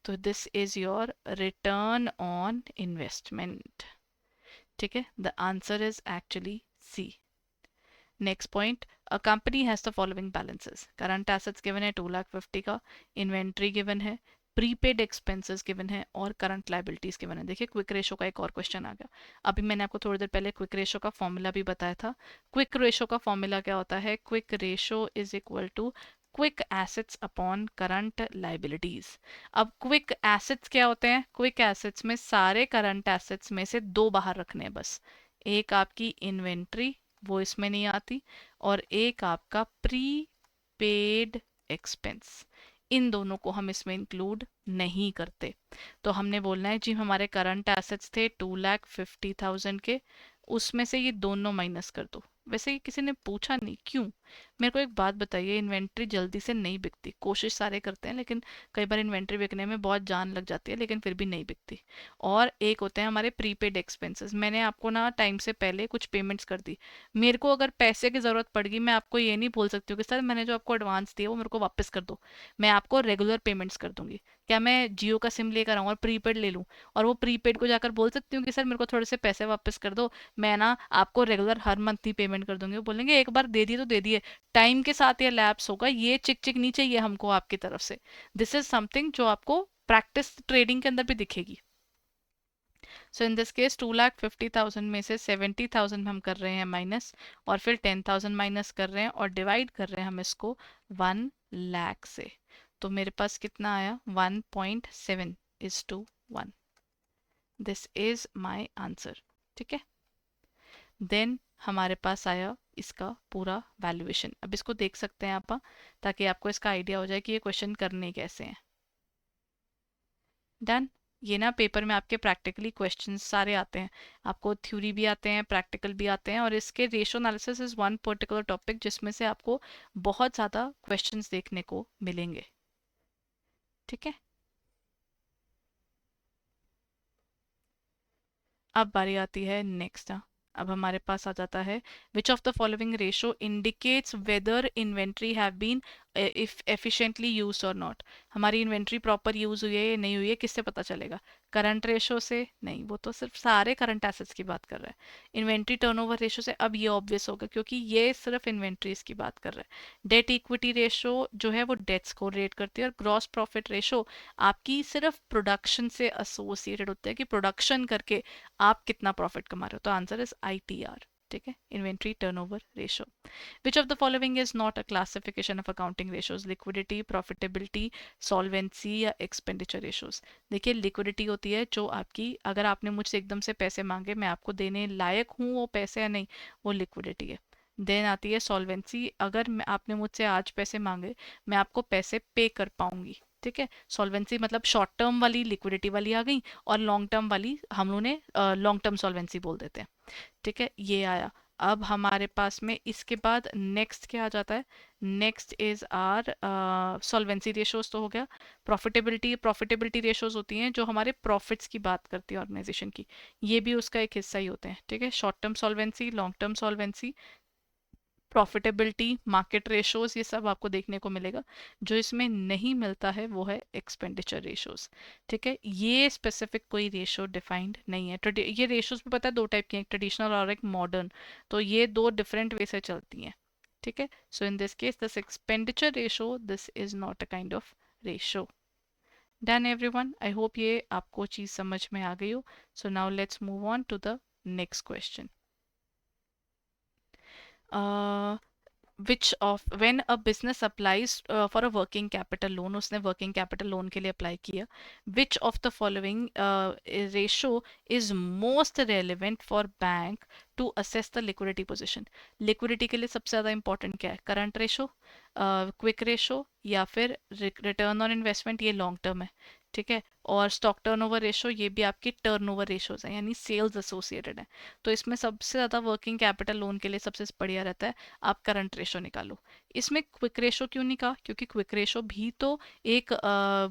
तो this is your return on investment. ठीक है, the answer is actually C. Next point, company has the following balances, current assets given है 2,50,000 का, इन्वेंट्री गिवन है, प्रीपेड एक्सपेंसेस गिवन है और करंट लाइबिलिटीज गिवन है। देखिए क्विक रेशो का एक और क्वेश्चन आ गया। अभी मैंने आपको थोड़ी देर पहले क्विक रेशो का फॉर्मूला भी बताया था। क्विक रेशो का फॉर्मूला क्या होता है? Quick ratio is equal to quick assets upon current liabilities. अब क्विक एसेट्स क्या होते हैं? क्विक एसेट्स में सारे करंट एसेट्स में से दो बाहर रखने हैं बस। एक आपकी इन्वेंट्री, वो इसमें नहीं आती, और एक आपका प्री पेड एक्सपेंस। इन दोनों को हम इसमें इंक्लूड नहीं करते। तो हमने बोलना है जी हमारे करंट एसेट्स थे 2,50,000 के, उसमें से ये दोनों माइनस कर दो। वैसे ये किसी ने पूछा नहीं क्यों। मेरे को एक बात बताइए, इन्वेंट्री जल्दी से नहीं बिकती, कोशिश सारे करते हैं लेकिन कई बार इन्वेंट्री बिकने में बहुत जान लग जाती है लेकिन फिर भी नहीं बिकती। और एक होते हैं हमारे प्रीपेड एक्सपेंसेस। मैंने आपको ना टाइम से पहले कुछ पेमेंट्स कर दी, मेरे को अगर पैसे की ज़रूरत पड़ गई, मैं आपको ये नहीं बोल सकती हूँ कि सर मैंने जो आपको एडवांस दिया वो मेरे को वापस कर दो। मैं आपको रेगुलर पेमेंट्स कर दूंगी। क्या मैं जियो का सिम लेकर आऊँ और प्रीपेड ले लूँ और वो प्रीपेड को जाकर बोल सकती हूँ कि सर मेरे को थोड़े से पैसे वापस कर दो, मैं ना आपको रेगुलर हर मंथ ही पेमेंट कर दूंगी? वो बोलेंगे एक बार दे दिए तो दे दिए, टाइम के साथ ये लैप्स होगा, ये चिक चिक नहीं चाहिए हमको आपकी तरफ से। दिस इज समथिंग जो आपको प्रैक्टिस ट्रेडिंग के अंदर भी दिखेगी। सो इन दिस केस 2,50,000 में से 70,000 हम कर रहे हैं माइनस, और फिर 10,000 माइनस कर रहे हैं और डिवाइड कर रहे हैं हम इसको 1,00,000 से। तो मेरे पास कितना आया? 1.7:1। This is my answer. ठीक है, देन हमारे पास आया इसका पूरा वैल्यूएशन। अब इसको देख सकते हैं आप, ताकि आपको इसका आइडिया हो जाए कि ये क्वेश्चन करने कैसे हैं। डन। ये ना पेपर में आपके प्रैक्टिकली क्वेश्चंस सारे आते हैं, आपको थ्योरी भी आते हैं, प्रैक्टिकल भी आते हैं, और इसके ratio analysis is one particular topic जिसमें से आपको बहुत ज़्यादा क्वेश्चंस देखने को मिलेंगे। ठीक है, अब बारी आती है नेक्स्ट। अब हमारे पास आ जाता है which of the following ratio indicates whether inventory have been if efficiently use और नॉट। हमारी इन्वेंट्री प्रॉपर यूज हुई है या नहीं हुई है, किससे पता चलेगा? करंट रेशो से नहीं, वो तो सिर्फ सारे करंट एसेट्स की बात कर रहा है। इन्वेंट्री टर्नओवर रेशो से, अब ये ऑब्वियस होगा क्योंकि ये सिर्फ इन्वेंट्रीज की बात कर रहा है। डेट इक्विटी रेशो जो है वो डेट्स को रेट करती है, और ग्रॉस प्रॉफिट रेशो आपकी सिर्फ प्रोडक्शन से एसोसिएटेड होता है कि प्रोडक्शन करके आप कितना प्रॉफिट कमा रहे हो। तो आंसर इज ITR। ठीक है, inventory turnover ratio. Which of the following is not a classification of accounting ratios? Liquidity, profitability, solvency या एक्सपेंडिचर रेशोज। देखिए लिक्विडिटी होती है जो आपकी, अगर आपने मुझसे एकदम से पैसे मांगे, मैं आपको देने लायक हूँ वो पैसे या नहीं, वो लिक्विडिटी है। देन आती है सॉल्वेंसी, अगर आपने मुझसे आज पैसे मांगे, मैं आपको पैसे पे कर पाऊंगी। ठीक है, सॉल्वेंसी मतलब शॉर्ट टर्म वाली लिक्विडिटी वाली आ गई, और लॉन्ग टर्म वाली हम लोग ने लॉन्ग टर्म सॉल्वेंसी बोल देते हैं। ठीक है, ये आया। अब हमारे पास में इसके बाद नेक्स्ट क्या आ जाता है? Next is our solvency ratios तो हो गया। प्रॉफिटेबिलिटी रेशोज होती हैं जो हमारे प्रॉफिट्स की बात करती है ऑर्गेनाइजेशन की, ये भी उसका एक हिस्सा ही होते हैं। ठीक है, short term solvency, long term solvency, profitability, market ratios, ये सब आपको देखने को मिलेगा। जो इसमें नहीं मिलता है वो है एक्सपेंडिचर रेशोज। ठीक है, ये स्पेसिफिक कोई रेशो डिफाइंड नहीं है। ये रेशोज भी पता है दो टाइप की हैं, एक ट्रेडिशनल और एक मॉडर्न, तो ये दो डिफरेंट वे से चलती हैं। ठीक है, so in this case this expenditure ratio, this is not a kind of ratio. Done everyone, I hope ये आपको चीज समझ में आ गई हो। So now let's move on to the next question. Which of when a business applies for a working capital loan, उसने वर्किंग कैपिटल लोन के लिए अप्लाई किया, which of the following ratio is most relevant for bank to assess the liquidity position? Liquidity के लिए सबसे ज़्यादा इंपॉर्टेंट क्या है? करंट रेशो, क्विक रेशो, या फिर रिटर्न ऑन इन्वेस्टमेंट, ये लॉन्ग टर्म है। ठीक है, और स्टॉक टर्नओवर रेशो, ये भी आपकी टर्नओवर रेशोज हैं, यानी सेल्स एसोसिएटेड है। तो इसमें सबसे ज़्यादा वर्किंग कैपिटल लोन के लिए सबसे बढ़िया रहता है आप करंट रेशो निकालो। इसमें क्विक रेशो क्यों नहीं कहा? क्योंकि क्विक रेशो भी तो एक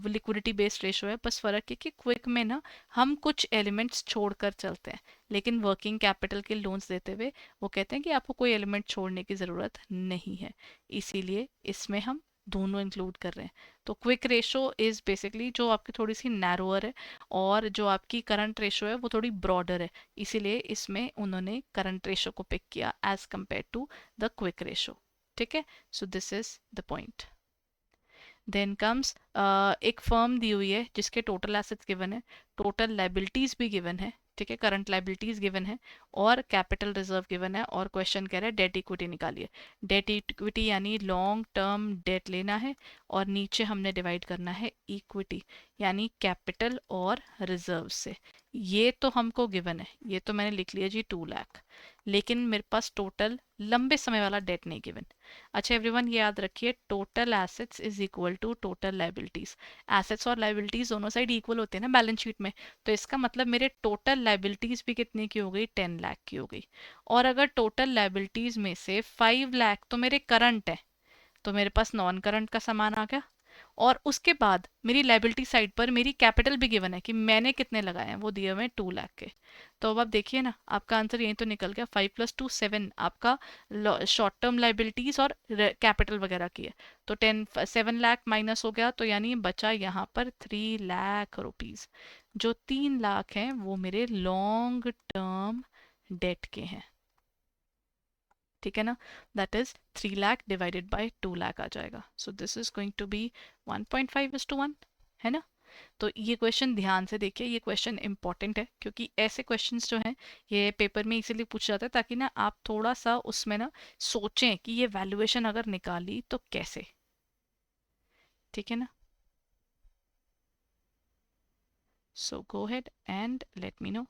लिक्विडिटी बेस्ड रेशो है, बस फर्क है कि क्विक में ना हम कुछ एलिमेंट्स छोड़कर चलते हैं, लेकिन वर्किंग कैपिटल के लोन्स देते हुए वो कहते हैं कि आपको कोई एलिमेंट छोड़ने की ज़रूरत नहीं है, इसीलिए इसमें हम दोनों इंक्लूड कर रहे हैं। तो क्विक रेशो इज बेसिकली जो आपकी थोड़ी सी नैरोअर है, और जो आपकी करंट रेशो है वो थोड़ी ब्रॉडर है, इसीलिए इसमें उन्होंने करंट रेशो को पिक किया as compared to the quick ratio. ठीक है, so this is the point. Then comes एक फर्म दी हुई है जिसके टोटल एसेट्स गिवन है, टोटल लाइबिलिटीज भी गिवन है, ठीक है, करंट लाइबिलिटीज गिवन है और कैपिटल रिजर्व गिवन है, और क्वेश्चन कह रहा है डेट इक्विटी निकालिए. डेट इक्विटी यानी लॉन्ग टर्म डेट लेना है और नीचे हमने डिवाइड करना है इक्विटी यानी कैपिटल और रिजर्व से. ये तो हमको गिवन है, ये तो मैंने लिख लिया जी 2 लाख, लेकिन मेरे पास टोटल लंबे समय वाला डेट नहीं गिवन. अच्छा एवरीवन ये याद रखिए, total assets is equal to total liabilities. Assets और लाइबिलिटीज दोनों साइड इक्वल होते हैं ना बैलेंस शीट में, तो इसका मतलब मेरे टोटल लाइबिलिटीज भी कितने की हो गई, 10 लाख की हो गई. और अगर टोटल लाइबिलिटीज में से 5 लाख तो मेरे करंट है, तो मेरे पास नॉन करंट का सामान आ गया. और उसके बाद मेरी लाइबिलिटी साइड पर मेरी कैपिटल भी गिवन है कि मैंने कितने लगाए हैं, वो दिए हुए हैं 2 लाख के. तो अब आप देखिए ना, आपका आंसर यही तो निकल गया, 5 + 2 7 आपका शॉर्ट टर्म लाइबिलिटीज और कैपिटल वगैरह की है. तो 7 लाख माइनस हो गया, तो यानी बचा यहाँ पर 3 लाख रुपीज. जो 3 लाख हैं वो मेरे लॉन्ग टर्म डेट के हैं, ठीक है ना. That is 3 lakh divided by 2 lakh आ जाएगा. So this is going to be 1.5:1, है ना. तो ये क्वेश्चन ध्यान से देखिए, ये क्वेश्चन इंपॉर्टेंट है क्योंकि ऐसे क्वेश्चंस जो हैं ये पेपर में इसीलिए पूछा जाता है ताकि ना आप थोड़ा सा उसमें ना सोचें कि ये वैल्यूएशन अगर निकाली तो कैसे, ठीक है ना. So go ahead and let me know.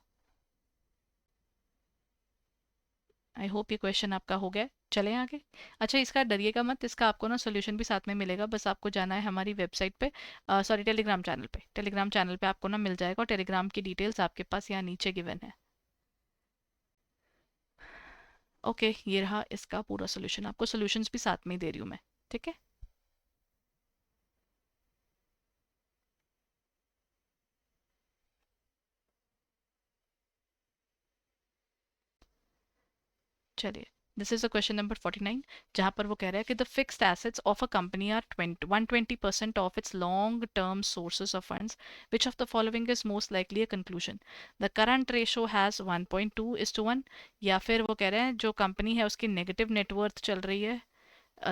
I hope ये क्वेश्चन आपका हो गया. चलें आगे. अच्छा इसका डरिएगा मत, इसका आपको ना सोल्यूशन भी साथ में मिलेगा, बस आपको जाना है हमारी वेबसाइट पे, सॉरी टेलीग्राम चैनल पे. टेलीग्राम चैनल पे आपको ना मिल जाएगा और टेलीग्राम की डिटेल्स आपके पास यहाँ नीचे गिवन है. ओके ये रहा इसका पूरा सोल्यूशन, आपको सोल्यूशंस भी साथ में ही दे रही हूँ मैं, ठीक है. चलिए this is a question number 49, जहां पर वो कह रहा है कि the fixed assets of a company are 120% of its long term sources of funds, which of the following is most likely a conclusion. The current ratio has 1.2:1, या फिर वो कह रहे हैं जो कंपनी है उसकी नेगेटिव नेटवर्थ चल रही है,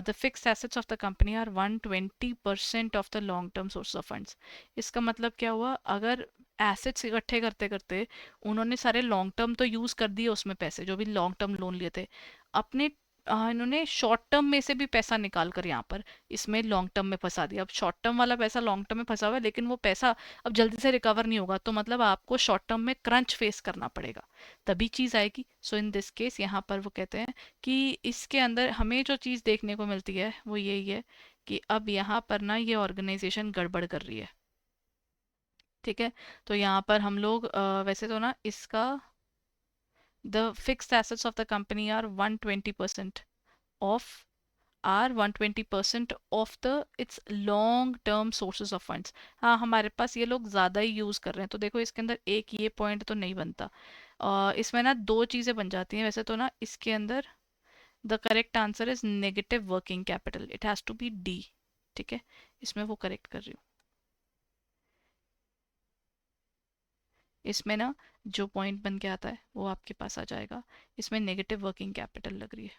the fixed assets of the company are 120% of the long term source of funds. इसका मतलब क्या हुआ, अगर एसेट्स इकट्ठे करते करते उन्होंने सारे लॉन्ग टर्म तो यूज कर दिए, उसमें पैसे जो भी लॉन्ग टर्म लोन लिए थे, अपने इन्होंने शॉर्ट टर्म में से भी पैसा निकाल कर यहाँ पर इसमें लॉन्ग टर्म में फंसा दिया. अब शॉर्ट टर्म वाला पैसा लॉन्ग टर्म में फंसा हुआ है, लेकिन वो पैसा अब जल्दी से रिकवर नहीं होगा, तो मतलब आपको शॉर्ट टर्म में क्रंच फेस करना पड़ेगा, तभी चीज़ आएगी. सो इन दिस केस यहाँ पर वो कहते हैं कि इसके अंदर हमें जो चीज़ देखने को मिलती है वो यही है कि अब यहाँ पर ना ये ऑर्गेनाइजेशन गड़बड़ कर रही है, ठीक है. तो यहाँ पर हम लोग वैसे तो ना इसका the fixed assets of the company are 120% of are 120% of the its long term sources of funds. हाँ हमारे पास ये लोग ज़्यादा ही यूज़ कर रहे हैं, तो देखो इसके अंदर एक ये पॉइंट तो नहीं बनता. इसमें ना दो चीज़ें बन जाती हैं वैसे तो ना इसके अंदर. The correct answer is negative working capital, it has to be D, ठीक है. इसमें वो करेक्ट कर रही हूँ. इसमें ना जो पॉइंट बन के आता है वो आपके पास आ जाएगा, इसमें नेगेटिव वर्किंग कैपिटल लग रही है.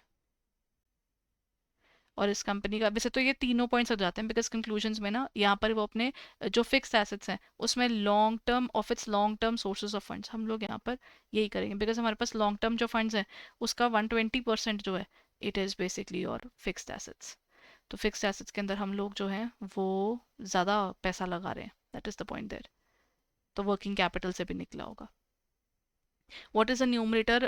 और इस कंपनी का वैसे तो ये तीनों पॉइंट्स हो जाते हैं बिकॉज कंक्लूजन्स में ना यहाँ पर वो अपने जो फिक्स एसेट्स हैं उसमें long term of its long term sources of funds हम लोग यहाँ पर यही करेंगे, बिकॉज हमारे पास लॉन्ग टर्म जो फंड्स हैं उसका 120% जो है इट इज़ बेसिकली और फिक्स्ड एसेट्स. तो फिक्स्ड एसेट्स के अंदर हम लोग जो हैं वो ज़्यादा पैसा लगा रहे हैं, that is the point there. तो वर्किंग कैपिटल से भी निकला होगा. What is the numerator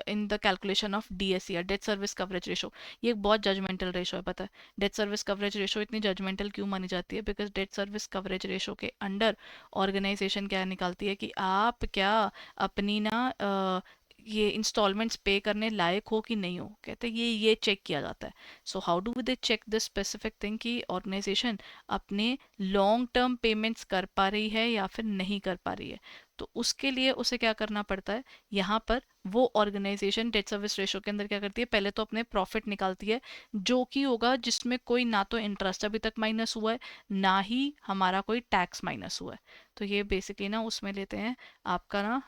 in the calculation of DSCR, debt service coverage ratio. ये एक बहुत जजमेंटल रेशो है, पता है. डेट सर्विस कवरेज रेशो इतनी जजमेंटल क्यों मानी जाती है, because debt service coverage ratio के अंडर ऑर्गेनाइजेशन क्या निकालती है कि आप क्या अपनी ना ये इंस्टॉलमेंट्स पे करने लायक हो कि नहीं हो, कहते हैं ये चेक किया जाता है. So how do they check this specific thing कि ऑर्गेनाइजेशन अपने लॉन्ग टर्म पेमेंट्स कर पा रही है या फिर नहीं कर पा रही है. तो उसके लिए उसे क्या करना पड़ता है, यहाँ पर वो ऑर्गेनाइजेशन डेट सर्विस रेशो के अंदर क्या करती है, पहले तो अपने प्रॉफिट निकालती है जो कि होगा जिसमें कोई ना तो इंटरेस्ट अभी तक माइनस हुआ है ना ही हमारा कोई टैक्स माइनस हुआ है. तो ये बेसिकली ना उसमें लेते हैं आपका ना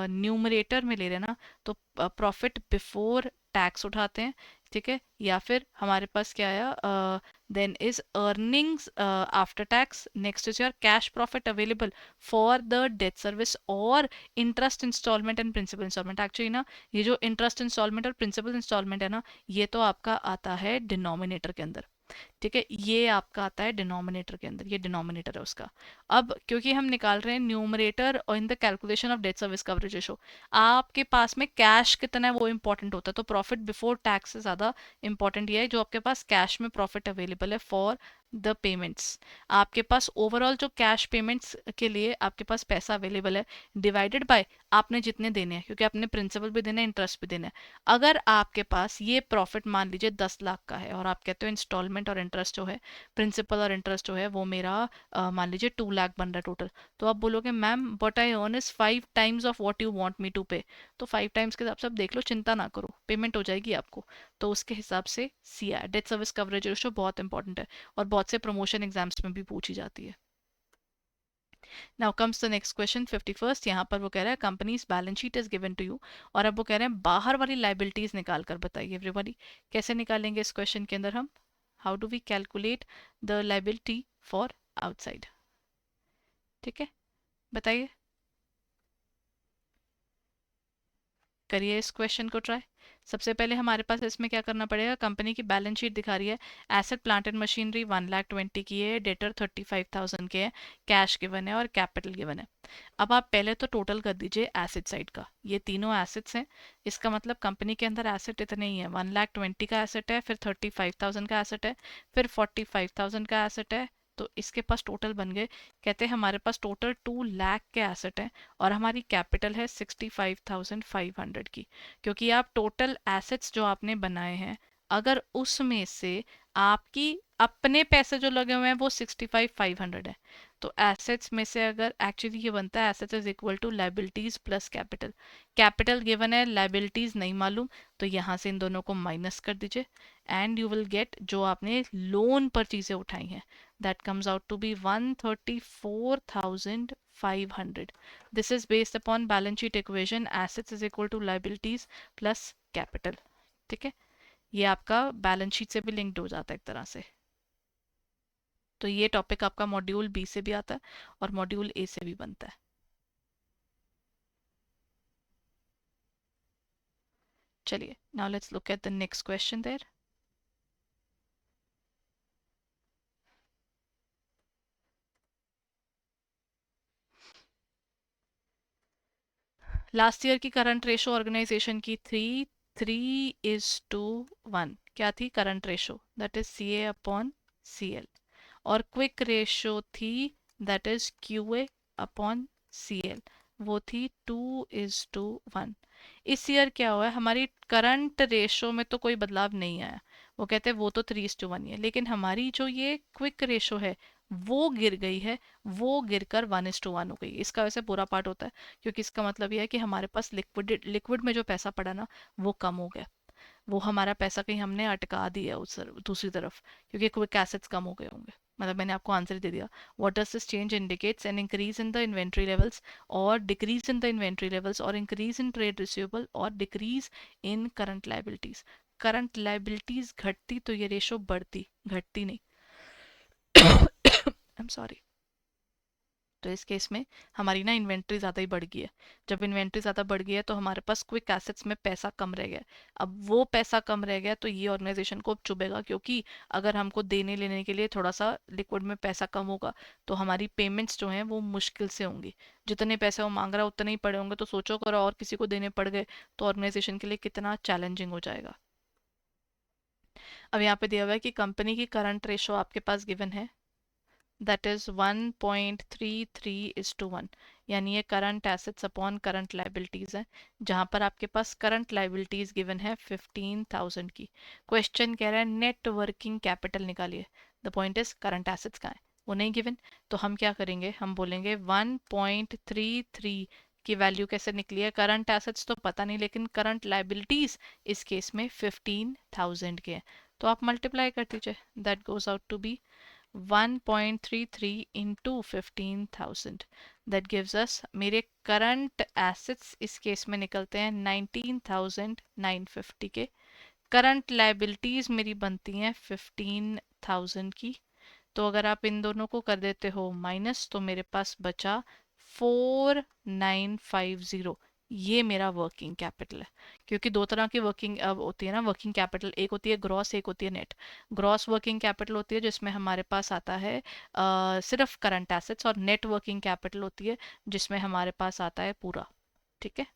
न्यूमरेटर में ले रहे हैं ना, तो प्रॉफिट बिफोर टैक्स उठाते हैं ठीक है, या फिर हमारे पास क्या आया, then is earnings after tax, next is your cash profit available for the debt service और interest installment and principal installment. Actually ना, ये जो इंटरेस्ट इंस्टॉलमेंट और प्रिंसिपल इंस्टॉलमेंट है ना, ये तो आपका आता है डिनोमिनेटर के अंदर। ठीक है, ये आपका आता है डिनोमिनेटर के अंदर, ये डिनोमिनेटर है उसका। अब क्योंकि हम निकाल रहे हैं न्यूमरेटर और इन the calculation of date service coverage ratio, आपके पास में कैश कितना है वो इंपॉर्टेंट होता है। तो प्रॉफिट बिफोर टैक्स से ज़्यादा इंपॉर्टेंट ये है जो आपके पास कैश में प्रॉफिट अवेलेबल है फॉर द पेमेंट्स। आपके पास ओवरऑल जो कैश पेमेंट्स के लिए आपके पास पैसा अवेलेबल है, डिवाइडेड बाय आपने जितने देने हैं, क्योंकि आपने प्रिंसिपल भी देना है, इंटरेस्ट भी देना है। अगर आपके पास ये प्रॉफिट मान लीजिए 10 लाख का है और आप कहते हो इंस्टॉलमेंट और इंटरेस्ट जो है, प्रिंसिपल और इंटरेस्ट जो है वो मेरा मान लीजिए 2 लाख बन रहा है टोटल, तो आप बोलोगे ma'am but I earn is 5 times of what you want me to pay. तो 5 टाइम्स के हिसाब से आप देख लो, चिंता ना करो, पेमेंट हो जाएगी आपको। तो उसके हिसाब से सी आई डेट सर्विस कवरेज रेशो बहुत इंपॉर्टेंट है और बहुत से प्रमोशन एग्जाम्स में भी पूछी जाती है। Now comes the next question 51st। यहाँ पर वो कह रहा है company's balance sheet is given to you, और अब वो कह रहे हैं बाहर वाली लाइबिलिटीज निकाल कर बताइए एवरीबॉडी। कैसे निकालेंगे इस क्वेश्चन के अंदर हम? How do we calculate the liability for outside? ठीक है, बताइए, करिए इस क्वेश्चन को ट्राई। सबसे पहले हमारे पास इसमें क्या करना पड़ेगा, कंपनी की बैलेंस शीट दिखा रही है, एसेट प्लांट एंड मशीनरी 1,20,000 की है, डेटर 35,000 के है, कैश गिवन है और कैपिटल गिवन है। अब आप पहले तो टोटल कर दीजिए एसेट साइड का, ये तीनों एसेट्स हैं, इसका मतलब कंपनी के अंदर एसेट इतने ही है, 1,20,000 का एसेट है, फिर 35,000 का एसेट है, फिर 45,000 का एसेट है। तो इसके पास टोटल बन गए, कहते हैं हमारे पास टोटल 2 लाख के एसेट है और हमारी कैपिटल है 65,500 की। क्योंकि आप टोटल एसेट्स जो आपने बनाए हैं, अगर उसमें से आपकी अपने पैसे जो लगे हुए हैं वो 65,500 है, तो एसेट्स में से अगर एक्चुअली ये बनता है assets is equal to liabilities plus capital. Capital given है, लाइबिलिटीज नहीं मालूम, तो यहाँ से इन दोनों को माइनस कर दीजिए एंड यू विल गेट जो आपने लोन पर चीज़ें उठाई हैं, that comes out to be 134,500। This is based upon balance sheet equation assets is equal to liabilities plus capital. ठीक है, ये आपका बैलेंस शीट से भी लिंक्ड हो जाता है एक तरह से। तो ये टॉपिक आपका मॉड्यूल बी से भी आता है और मॉड्यूल ए से भी बनता है। चलिए, now let's look at the next question there. Last year की करंट रेशो ऑर्गेनाइजेशन की थी 3:1। क्या थी current ratio? That is C A upon C L. और क्विक रेशो थी that is Q A upon C L, वो थी 2:1। इस ईयर क्या हुआ है, हमारी करंट रेशो में तो कोई बदलाव नहीं आया, वो कहते हैं वो तो 3:1 ही है, लेकिन हमारी जो ये क्विक रेशो है वो गिर गई है, वो गिरकर 1:1 हो गई। इसका वैसे बुरा पार्ट होता है, क्योंकि इसका मतलब यह है कि हमारे पास लिक्विड लिक्विड में जो पैसा पड़ा ना वो कम हो गया, वो हमारा पैसा कहीं हमने अटका दिया उस दूसरी तरफ, क्योंकि क्विक एसेट्स कम हो गए होंगे। मतलब मैंने आपको आंसर दे दिया। What does this change indicates? An increase in the inventory levels और decrease in the inventory levels और इंक्रीज इन ट्रेड रिसीवेबल और decrease in current liabilities. Current liabilities घटती तो ये रेशो बढ़ती, घटती नहीं। I am sorry. तो इस केस में हमारी ना इन्वेंट्री ज़्यादा ही बढ़ गई है। जब इन्वेंट्री ज़्यादा बढ़ गई है तो हमारे पास क्विक एसेट्स में पैसा कम रह गया है। अब वो पैसा कम रह गया तो ये ऑर्गेनाइजेशन को अब चुभेगा, क्योंकि अगर हमको देने लेने के लिए थोड़ा सा लिक्विड में पैसा कम होगा तो हमारी पेमेंट्स जो हैं वो मुश्किल से होंगी। जितने पैसे वो मांग रहा है उतने ही पड़े होंगे, तो सोचो अगर और किसी को देने पड़ गए तो ऑर्गेनाइजेशन के लिए कितना चैलेंजिंग हो जाएगा। अब यहाँ पे दिया हुआ है कि कंपनी की करंट रेशो आपके पास गिवन है, दैट इज 1.33:1, यानी ये current assets upon current liabilities है, जहां पर आपके पास करंट लाइबिलिटीज गिवन है 15,000 की। क्वेश्चन कह रहा है नेट वर्किंग कैपिटल निकालिए। The point is current assets कहाँ है, वो नहीं गिवन। तो हम क्या करेंगे, हम बोलेंगे 1.33 की वैल्यू कैसे निकली है, करंट एसेट्स तो पता नहीं लेकिन करंट लाइबिलिटीज इस केस में 15,000 के हैं, तो आप मल्टीप्लाई कर दीजिए, that goes out to be 1.33 into 15,000, that gives us, मेरे करंट एसेट्स इस केस में निकलते हैं 19,950 के, करंट लाइबिलिटीज मेरी बनती हैं 15,000 की। तो अगर आप इन दोनों को कर देते हो माइनस, तो मेरे पास बचा 4950। ये मेरा वर्किंग कैपिटल है। क्योंकि दो तरह की वर्किंग होती है ना वर्किंग कैपिटल, एक होती है ग्रॉस, एक होती है नेट। ग्रॉस वर्किंग कैपिटल होती है जिसमें हमारे पास आता है सिर्फ करंट एसेट्स, और नेट वर्किंग कैपिटल होती है जिसमें हमारे पास आता है पूरा। ठीक है,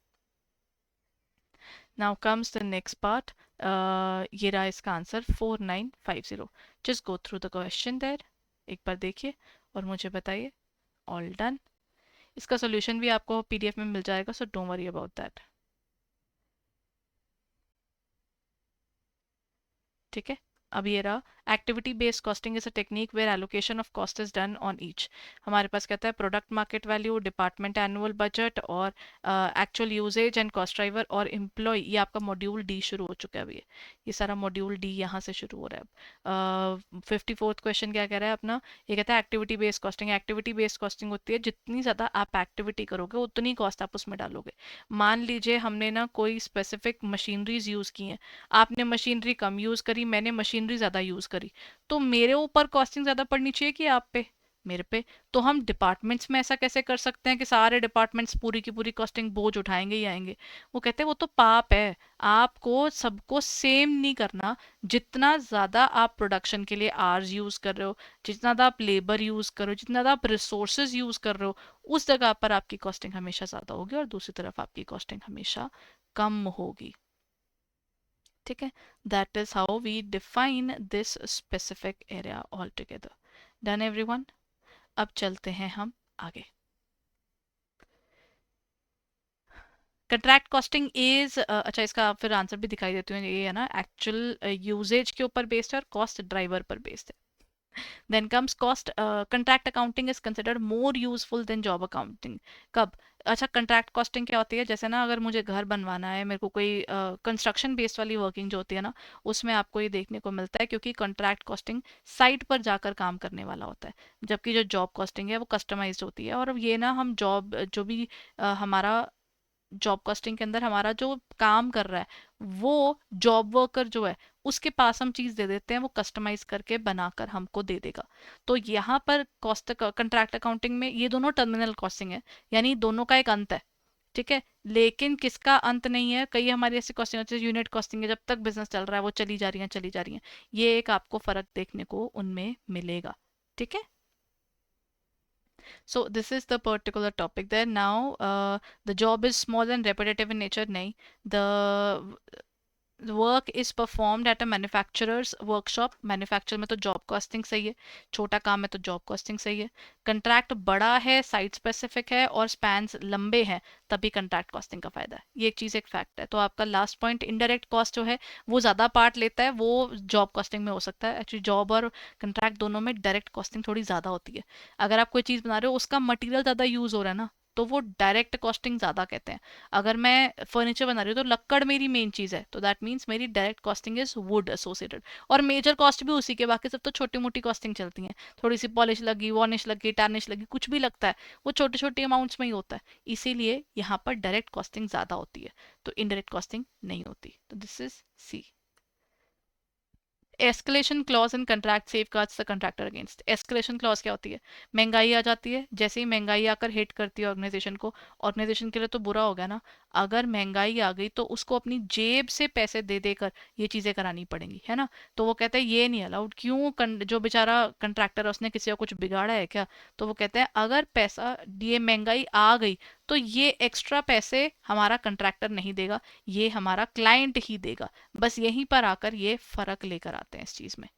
now comes the next part. ये रहा इसका answer 4950। Just go through the question there, एक बार देखिए और मुझे बताइए। All done. इसका सोल्यूशन भी आपको पीडीएफ में मिल जाएगा, so don't worry about that. ठीक है, अब ये रहा। Activity based costing is a technique where allocation of cost is done on each. हमारे पास कहता है product market value, department annual budget, और actual usage and cost driver और एम्प्लॉय। ये आपका मॉड्यूल डी शुरू हो चुका है अभी। ये सारा मॉड्यूल डी यहाँ से शुरू हो रहा है। 54th क्वेश्चन क्या कह रहा है अपना, ये कहता है activity based costing. Activity based costing होती है जितनी ज़्यादा आप एक्टिविटी करोगे उतनी कॉस्ट आप उसमें डालोगे। मान लीजिए हमने ना कोई स्पेसिफिक मशीनरीज यूज़ की हैं, आपने मशीनरी कम यूज करी, मैंने मशीनरी ज्यादा यूज करी, तो मेरे ऊपर कॉस्टिंग ज्यादा पड़नी चाहिए कि आप पे, मेरे पे। तो हम डिपार्टमेंट्स में ऐसा कैसे कर सकते हैं कि सारे डिपार्टमेंट्स पूरी की पूरी कॉस्टिंग बोझ उठाएंगे ही आएंगे? वो कहते हैं वो तो पाप है। आपको सबको सेम नहीं करना। जितना ज्यादा आप प्रोडक्शन के लिए आवर्स यूज कर रहे हो, जितना ज्यादा आप लेबर यूज कर रहे हो, जितना ज्यादा आप रिसोर्सेज यूज कर रहे हो, उस जगह पर आपकी कॉस्टिंग हमेशा ज्यादा होगी और दूसरी तरफ आपकी कॉस्टिंग हमेशा कम होगी। ठीक है, that is how we define this specific area all together. Done everyone? अब चलते हैं हम आगे। कंट्रैक्ट कॉस्टिंग इज, अच्छा इसका फिर आंसर भी दिखाई देती हूँ, ये है ना एक्चुअल यूजेज के ऊपर बेस्ड है और कॉस्ट ड्राइवर पर बेस्ड है। Then comes cost. Contract accounting is considered more useful than job accounting. कब? अच्छा, कंट्रैक्ट कॉस्टिंग क्या होती है, जैसे ना अगर मुझे घर बनवाना है, मेरे को कोई कंस्ट्रक्शन बेस्ड वाली वर्किंग जो होती है ना, उसमें आपको ये देखने को मिलता है, क्योंकि कंट्रैक्ट कॉस्टिंग साइट पर जाकर काम करने वाला होता है। जबकि जो जॉब कॉस्टिंग है वो कस्टमाइज्ड होती है। और ये ना हम जॉब जो भी हमारा जॉब कॉस्टिंग के अंदर हमारा जो काम कर रहा है वो जॉब वर्कर जो है उसके पास हम चीज दे देते हैं, वो कस्टमाइज करके बनाकर हमको दे देगा। तो यहाँ पर कॉस्ट कंट्रैक्ट अकाउंटिंग में ये दोनों टर्मिनल कॉस्टिंग है, यानी दोनों का एक अंत है। ठीक है, लेकिन किसका अंत नहीं है? कई हमारी ऐसी कॉस्टिंग होती है, यूनिट कॉस्टिंग है, जब तक बिजनेस चल रहा है वो चली जा रही है चली जा रही है। ये एक आपको फर्क देखने को उनमें मिलेगा। ठीक है, so this is the particular topic there. Now the job is small and repetitive in nature, nahi. The work is performed at a manufacturer's workshop. Manufacture में तो जॉब कॉस्टिंग सही है, छोटा काम है तो जॉब कॉस्टिंग सही है। कंट्रैक्ट बड़ा है, साइट स्पेसिफिक है और स्पैन्स लंबे हैं, तभी कंट्रैक्ट कॉस्टिंग का फायदा है। ये एक चीज़, एक फैक्ट है। तो आपका लास्ट पॉइंट, इनडायरेक्ट कॉस्ट जो है वो ज़्यादा पार्ट लेता है, वो जॉब कॉस्टिंग में हो सकता है। एक्चुअली जॉब और कंट्रैक्ट दोनों में डायरेक्ट कॉस्टिंग थोड़ी ज़्यादा होती है। अगर आप कोई चीज़ बना रहे हो उसका मटीरियल ज़्यादा यूज़ हो रहा है ना, तो वो डायरेक्ट कॉस्टिंग ज़्यादा कहते हैं। अगर मैं फर्नीचर बना रही हूँ तो लक्कड़ मेरी मेन चीज़ है, तो दैट मीन्स मेरी direct costing is would associated. और मेजर कॉस्ट भी उसी के, बाकी सब तो छोटी मोटी कॉस्टिंग चलती है। थोड़ी सी पॉलिश लगी, वॉर्निश लगी, टार्निश लगी, कुछ भी लगता है वो छोटे छोटे अमाउंट्स में ही होता है। इसीलिए यहाँ पर डायरेक्ट कॉस्टिंग ज़्यादा होती है, तो इनडायरेक्ट कॉस्टिंग नहीं होती। तो this is C. Escalation clause in contract safeguards the contractor against. Escalation clause क्या होती है? महंगाई आ जाती है, जैसे ही महंगाई आकर हिट करती है ऑर्गेनाइजेशन को, ऑर्गेनाइजेशन के लिए तो बुरा हो गया ना। अगर महंगाई आ गई तो उसको अपनी जेब से पैसे दे देकर ये चीजें करानी पड़ेंगी, है ना। तो वो कहते हैं ये नहीं अलाउड। क्यों? जो बेचारा कंट्रैक्टर है उसने किसी का कुछ बिगाड़ा है क्या? तो वो कहते हैं अगर पैसा, ये महंगाई आ गई तो ये एक्स्ट्रा पैसे हमारा कंट्रैक्टर नहीं देगा, ये हमारा क्लाइंट ही देगा। बस यहीं पर आकर ये फर्क लेकर आते हैं इस चीज में।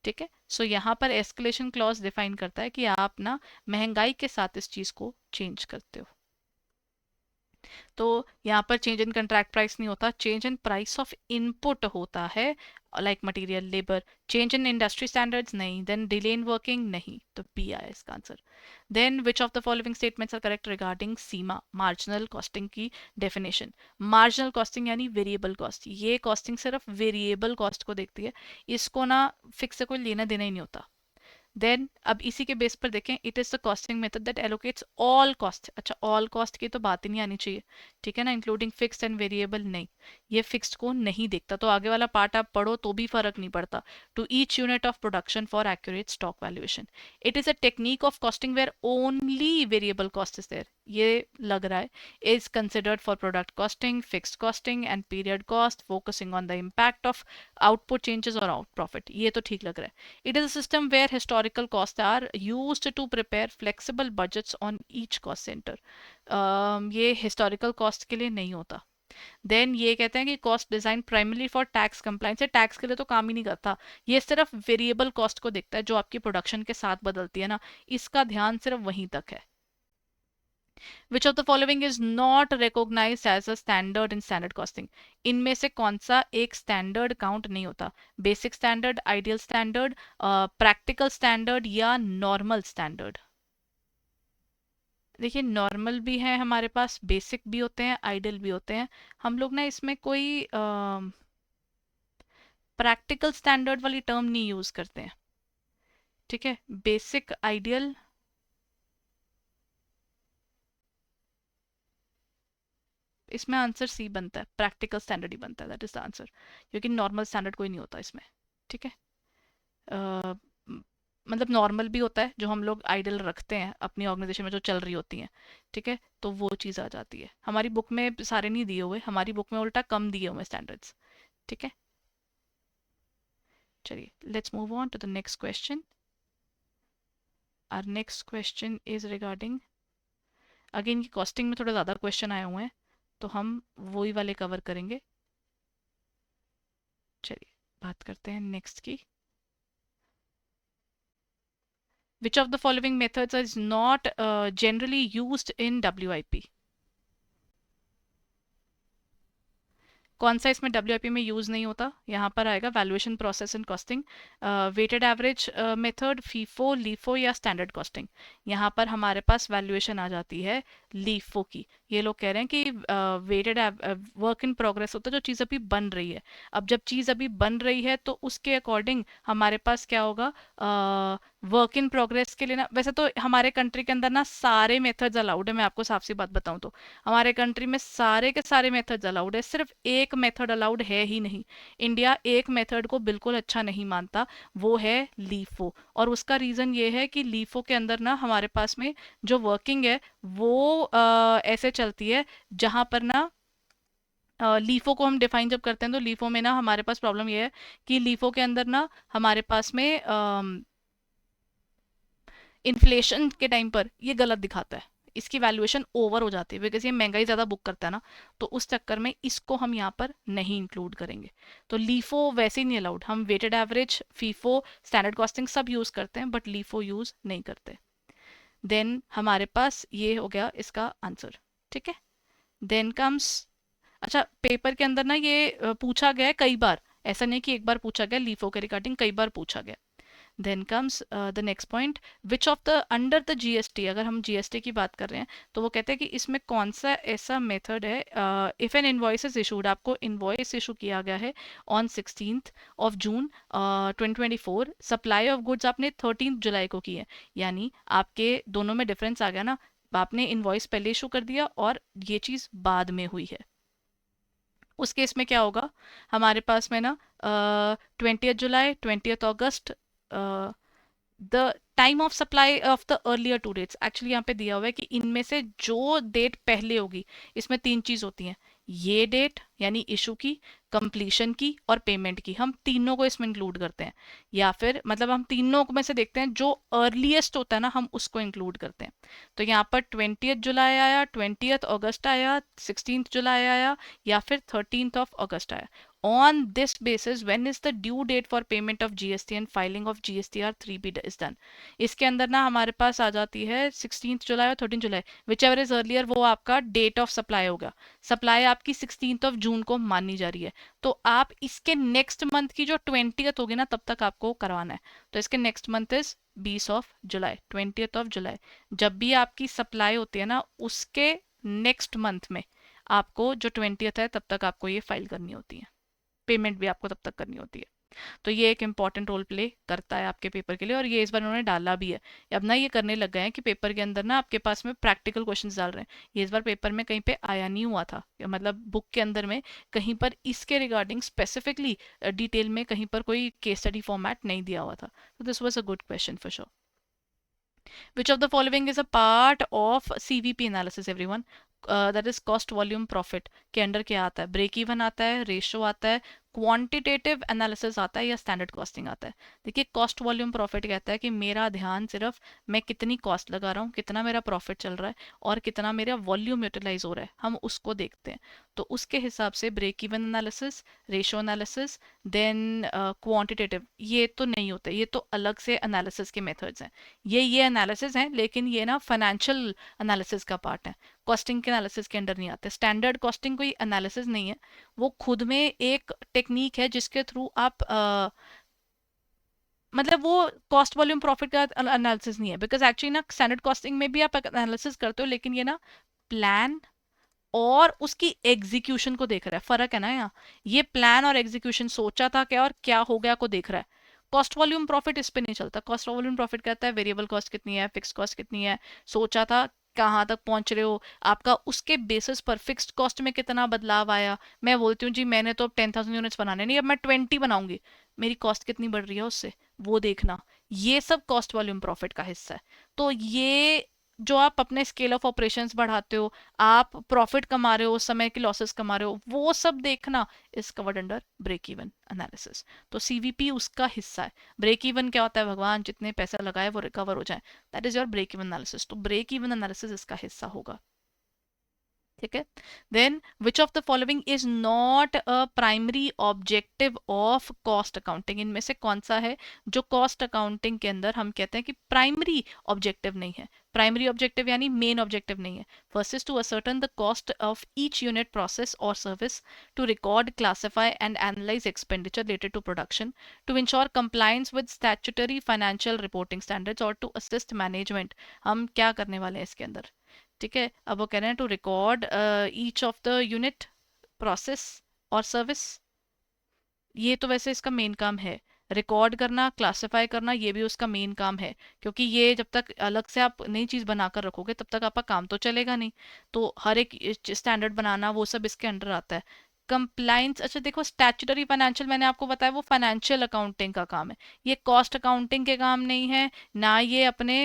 ठीक है, सो यहाँ पर एस्केलेशन क्लॉज डिफाइन करता है कि आप ना महंगाई के साथ इस चीज को चेंज करते हो। तो यहाँ पर चेंज इन कंट्रैक्ट प्राइस नहीं होता, change in price of input होता है, like material, labour. Change in industry standards नहीं, देन डिले इन वर्किंग नहीं, तो बी आया इसका answer. Then which of the following statements are correct regarding सीमा, मार्जिनल कॉस्टिंग की डेफिनेशन। मार्जिनल कॉस्टिंग यानी वेरिएबल कॉस्ट, ये कॉस्टिंग सिर्फ वेरिएबल कॉस्ट को देखती है, इसको ना फिक्स से कोई लेना देना ही नहीं होता। देन अब इसी के बेस पर देखें, it is the costing method that allocates all cost. अच्छा, ऑल कॉस्ट की तो बात ही नहीं आनी चाहिए, ठीक है ना, इंक्लूडिंग फिक्स्ड एंड वेरिएबल नहीं, ये फिक्स्ड को नहीं देखता, तो आगे वाला पार्ट आप पढ़ो तो भी फर्क नहीं पड़ता। To each unit of production for accurate stock valuation, it is a technique of costing where only variable cost is there, ये लग रहा है, is considered for product costing, fixed costing and period cost, focusing on the impact of output changes or out profit, ये तो ठीक लग रहा है। It is a system where historical costs are used to prepare flexible budgets on each cost center. ये historical cost के लिए नहीं होता। देन ये कहते हैं कि cost design primary for tax compliance है, टैक्स के लिए तो काम ही नहीं करता, ये सिर्फ वेरिएबल कॉस्ट को देखता है जो आपकी प्रोडक्शन के साथ बदलती है ना, इसका ध्यान सिर्फ वहीं तक है। Which of the following is not recognized as a standard in standard costing? इनमें से कौन सा एक स्टैंडर्ड काउंट नहीं होता? Basic standard, ideal standard, practical standard या नॉर्मल स्टैंडर्ड? देखिए, नॉर्मल भी है हमारे पास, बेसिक भी होते हैं, आइडियल भी होते हैं। हम लोग ना इसमें कोई प्रैक्टिकल स्टैंडर्ड वाली टर्म नहीं यूज करते हैं, ठीक है। बेसिक, आइडियल, इसमें आंसर सी बनता है, प्रैक्टिकल स्टैंडर्ड ही बनता है, दैट इज द आंसर, क्योंकि नॉर्मल स्टैंडर्ड कोई नहीं होता इसमें, ठीक है। अ, मतलब नॉर्मल भी होता है जो हम लोग आइडल रखते हैं अपनी ऑर्गेनाइजेशन में जो चल रही होती हैं, ठीक है, तो वो चीज़ आ जाती है। हमारी बुक में सारे नहीं दिए हुए, हमारी बुक में उल्टा कम दिए हुए स्टैंडर्ड्स, ठीक है। चलिए, let's move on to the next question. Our next question is regarding, again की कॉस्टिंग में थोड़ा ज़्यादा क्वेश्चन आए हुए हैं, तो हम वही वाले कवर करेंगे। चलिए, बात करते हैं नेक्स्ट की। Which of the following methods is not generally used in WIP? कौन सा इसमें WIP में यूज नहीं होता? यहाँ पर आएगा valuation process and costing, weighted average method, FIFO, LIFO या स्टैंडर्ड कॉस्टिंग। यहाँ पर हमारे पास वैल्यूएशन आ जाती है लीफो की। ये लोग कह रहे हैं कि वेटेड वर्क इन प्रोग्रेस होता है, जो चीज़ अभी बन रही है। अब जब चीज़ अभी बन रही है तो उसके अकॉर्डिंग हमारे पास क्या होगा, वर्क इन प्रोग्रेस के लिए ना, वैसे तो हमारे कंट्री के अंदर ना सारे मेथड्स अलाउड है, मैं आपको साफ सी बात बताऊं तो हमारे कंट्री में सारे के सारे मेथड्स अलाउड है, सिर्फ एक मेथड अलाउड है ही नहीं। इंडिया एक मेथड को बिल्कुल अच्छा नहीं मानता, वो है लीफो। और उसका रीजन ये है कि लीफो के अंदर ना हमारे पास में जो वर्किंग है वो ऐसे चलती है जहां पर ना लीफो को हम डिफाइन जब करते हैं तो लीफो में ना हमारे पास प्रॉब्लम ये है कि लीफो के अंदर ना हमारे पास में इन्फ्लेशन के टाइम पर ये गलत दिखाता है, इसकी वैल्यूएशन ओवर हो जाती है, बिकॉज ये महंगाई ज़्यादा बुक करता है ना, तो उस चक्कर में इसको हम यहाँ पर नहीं इंक्लूड करेंगे। तो लीफो वैसे ही नहीं अलाउड, हम weighted average, FIFO, standard costing सब यूज़ करते हैं, बट लीफो यूज़ नहीं करते। देन हमारे पास ये हो गया इसका आंसर, ठीक है। देन कम्स, अच्छा पेपर के अंदर ना ये पूछा गया है कई बार, ऐसा नहीं कि एक बार पूछा गया, लीफो के रिगार्डिंग कई बार पूछा गया। Then comes the next point, which of the under the GST, अगर हम जीएसटी की बात कर रहे हैं तो वो कहते हैं कि इसमें कौन सा ऐसा मेथड है, if N invoice is issued, आपको इनवॉइस इशू किया गया है on 16th of June 2024, supply of goods आपने 13th जुलाई को की है, यानी आपके दोनों में डिफरेंस आ गया ना, आपने इनवॉइस पहले इशू कर दिया और ये चीज़ बाद में हुई है। उस केस में क्या होगा, हमारे पास में ना 20th जुलाई, 20th अगस्त, the time of supply of the earlier two dates, actually यहाँ पे दिया हुआ है कि इनमें से जो डेट पहले होगी, इसमें तीन चीज होती हैं, ये डेट यानी इशू की, कंप्लीशन की और पेमेंट की, हम तीनों को इसमें इंक्लूड करते हैं, या फिर मतलब हम तीनों में से देखते हैं जो अर्लीस्ट होता है ना हम उसको इंक्लूड करते हैं। तो यहाँ पर 20th जुलाई आया, 20th अगस्त आया, 16th जुलाई आया या फिर 13th of August आया। On this basis, when is the due date for payment of GST and filing of GSTR 3B is done? इसके अंदर ना हमारे पास आ जाती है 16th जुलाई और 13th July, which ever is earlier वो आपका डेट ऑफ सप्लाई होगा। सप्लाई आपकी 16th of June को मानी जा रही है, तो आप इसके नेक्स्ट मंथ की जो 20th होगी ना तब तक आपको करवाना है। तो इसके next month is 20th of July, 20th of July। जब भी आपकी सप्लाई होती है ना उसके नेक्स्ट मंथ में आपको जो 20th है तब तक आपको ये फाइल करनी होती है, पेमेंट भी आपको तब तक करनी होती है। तो ये एक इंपॉर्टेंट रोल प्ले करता है आपके पेपर के लिए, और ये इस बार उन्होंने डाला भी है। अब ना ये करने लग गए हैं कि पेपर के अंदर ना आपके पास में प्रैक्टिकल क्वेश्चंस डाल रहे हैं। ये इस बार पेपर में कहीं पे आया नहीं हुआ था, मतलब बुक के अंदर में कहीं पर इसके रिगार्डिंग स्पेसिफिकली डिटेल में कहीं पर कोई केस स्टडी फॉर्मेट नहीं दिया हुआ था। तो this was a good question for sure. Which of the following is a part of CVP analysis, everyone? That is cost volume profit के अंडर क्या आता है? ब्रेक इवन आता है, रेशो आता है, क्वांटिटेटिव एनालिसिस आता है, या स्टैंडर्ड कॉस्टिंग आता है? देखिए, कॉस्ट वॉल्यूम प्रॉफिट कहता है कि मेरा ध्यान सिर्फ मैं कितनी कॉस्ट लगा रहा हूँ, कितना मेरा प्रॉफिट चल रहा है और कितना मेरा वॉल्यूम यूटिलाइज हो रहा है, हम उसको देखते हैं। तो उसके हिसाब से break even analysis, ratio analysis, then quantitative, ये तो नहीं होते, ये तो अलग से एनालिसिस के मेथड्स हैं। ये एनालिसिस हैं, लेकिन ये ना फाइनेंशियल एनालिसिस का पार्ट है, कॉस्टिंग के एनालिसिस के अंडर नहीं आते। स्टैंडर्ड कॉस्टिंग कोई एनालिसिस नहीं है, वो खुद में एक टेक्निक है जिसके थ्रू आप मतलब वो कॉस्ट वॉल्यूम प्रॉफिट का एनालिसिस नहीं है, बिकॉज एक्चुअली ना स्टैंडर्ड कॉस्टिंग में भी आप एनालिसिस करते हो, लेकिन ये ना प्लान और उसकी एग्जीक्यूशन को देख रहा है, फर्क है ना यहाँ। ये प्लान और एग्जीक्यूशन, सोचा था क्या और क्या हो गया को देख रहा है। कॉस्ट वॉल्यूम प्रॉफिट इस पे नहीं चलता। कॉस्ट वॉल्यूम प्रॉफिट कहता है वेरिएबल कॉस्ट कितनी है, फिक्स कॉस्ट कितनी है, सोचा था कहाँ तक पहुंच रहे हो, आपका उसके बेसिस पर फिक्स्ड कॉस्ट में कितना बदलाव आया। मैं बोलती हूँ जी मैंने तो अब 10,000 यूनिट्स बनाने नहीं, अब मैं 20 बनाऊंगी, मेरी कॉस्ट कितनी बढ़ रही है उससे, वो देखना। ये सब कॉस्ट वॉल्यूम प्रॉफिट का हिस्सा है। तो ये जो आप अपने स्केल ऑफ ऑपरेशंस बढ़ाते हो, आप प्रॉफिट कमा रहे हो, उस समय की लॉसेस कमा रहे हो, वो सब देखना is covered under break even analysis. तो सीवीपी उसका हिस्सा है। ब्रेक इवन क्या होता है, भगवान जितने पैसे लगाए वो रिकवर हो जाए, that is your break even analysis. तो ब्रेक इवन एनालिसिस इसका हिस्सा होगा। ठीक है। Then which of the following is not a primary objective of cost accounting? इनमें से कौन सा है जो कॉस्ट अकाउंटिंग के अंदर हम कहते हैं कि प्राइमरी ऑब्जेक्टिव नहीं है? प्राइमरी ऑब्जेक्टिव यानी मेन ऑब्जेक्टिव नहीं है। First is to ascertain the cost of each unit process और service, to record, classify and analyse expenditure related to production, to ensure compliance with statutory financial reporting standards, और टू असिस्ट मैनेजमेंट। हम क्या करने वाले हैं इसके अंदर? ठीक है, अब वो कह रहे हैं to record each of the unit, process और सर्विस। ये तो वैसे इसका मेन काम है, रिकॉर्ड करना, क्लासिफाई करना, ये भी उसका मेन काम है, क्योंकि ये जब तक अलग से आप नई चीज़ बनाकर रखोगे तब तक आपका काम तो चलेगा नहीं। तो हर एक स्टैंडर्ड बनाना वो सब इसके अंडर आता है। कंप्लाइंस, अच्छा देखो, स्टैट्यूटरी फाइनेंशियल मैंने आपको बताया वो फाइनेंशियल अकाउंटिंग का काम है, ये कॉस्ट अकाउंटिंग के काम नहीं है, ना ये अपने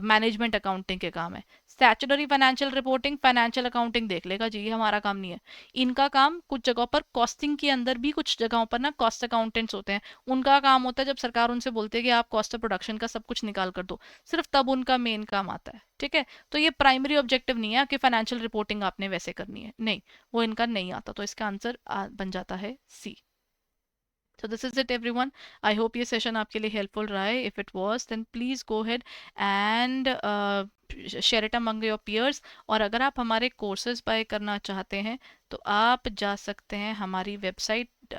मैनेजमेंट अकाउंटिंग के काम है। Statutory financial reporting financial accounting देख लेगा जी, ये हमारा काम नहीं है। इनका काम कुछ जगहों पर, कॉस्टिंग के अंदर भी कुछ जगहों पर ना कॉस्ट अकाउंटेंट्स होते हैं, उनका काम होता है जब सरकार उनसे बोलती है कि आप कॉस्ट ऑफ प्रोडक्शन का सब कुछ निकाल कर दो, सिर्फ तब उनका मेन काम आता है। ठीक है, तो ये प्राइमरी ऑब्जेक्टिव नहीं है कि फाइनेंशियल रिपोर्टिंग आपने वैसे करनी है, नहीं, वो इनका नहीं आता। तो इसका आंसर बन जाता है सी। So this is it everyone. I hope ये session आपके लिए helpful रहा है. If it was, then please go ahead and share it among your peers. और अगर आप हमारे courses buy करना चाहते हैं तो आप जा सकते हैं हमारी वेबसाइट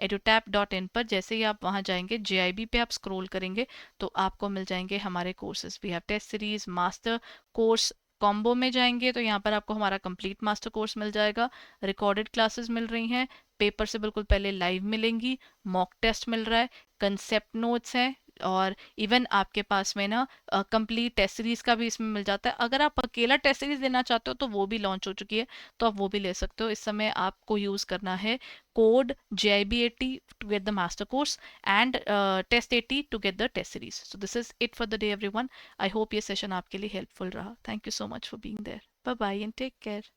edutap.in पर। जैसे ही आप वहाँ जाएंगे, JIB पे आप स्क्रॉल करेंगे तो आपको मिल जाएंगे हमारे courses. We have test series, master course, combo में जाएंगे तो यहाँ पर आपको हमारा कंप्लीट मास्टर कोर्स मिल जाएगा, रिकॉर्डेड क्लासेस मिल रही हैं, पेपर से बिल्कुल पहले लाइव मिलेंगी, मॉक टेस्ट मिल रहा है, कंसेप्ट नोट्स हैं, और इवन आपके पास में ना कंप्लीट टेस्ट सीरीज का भी इसमें मिल जाता है। अगर आप अकेला टेस्ट सीरीज देना चाहते हो तो वो भी लॉन्च हो चुकी है, तो आप वो भी ले सकते हो। इस समय आपको यूज़ करना है code JIB80 to get the master course and test 80 to get the test series. So this is it for the day everyone. I hope ये सेशन आपके लिए हेल्पफुल रहा। Thank you so much for being there. Bye bye and take care.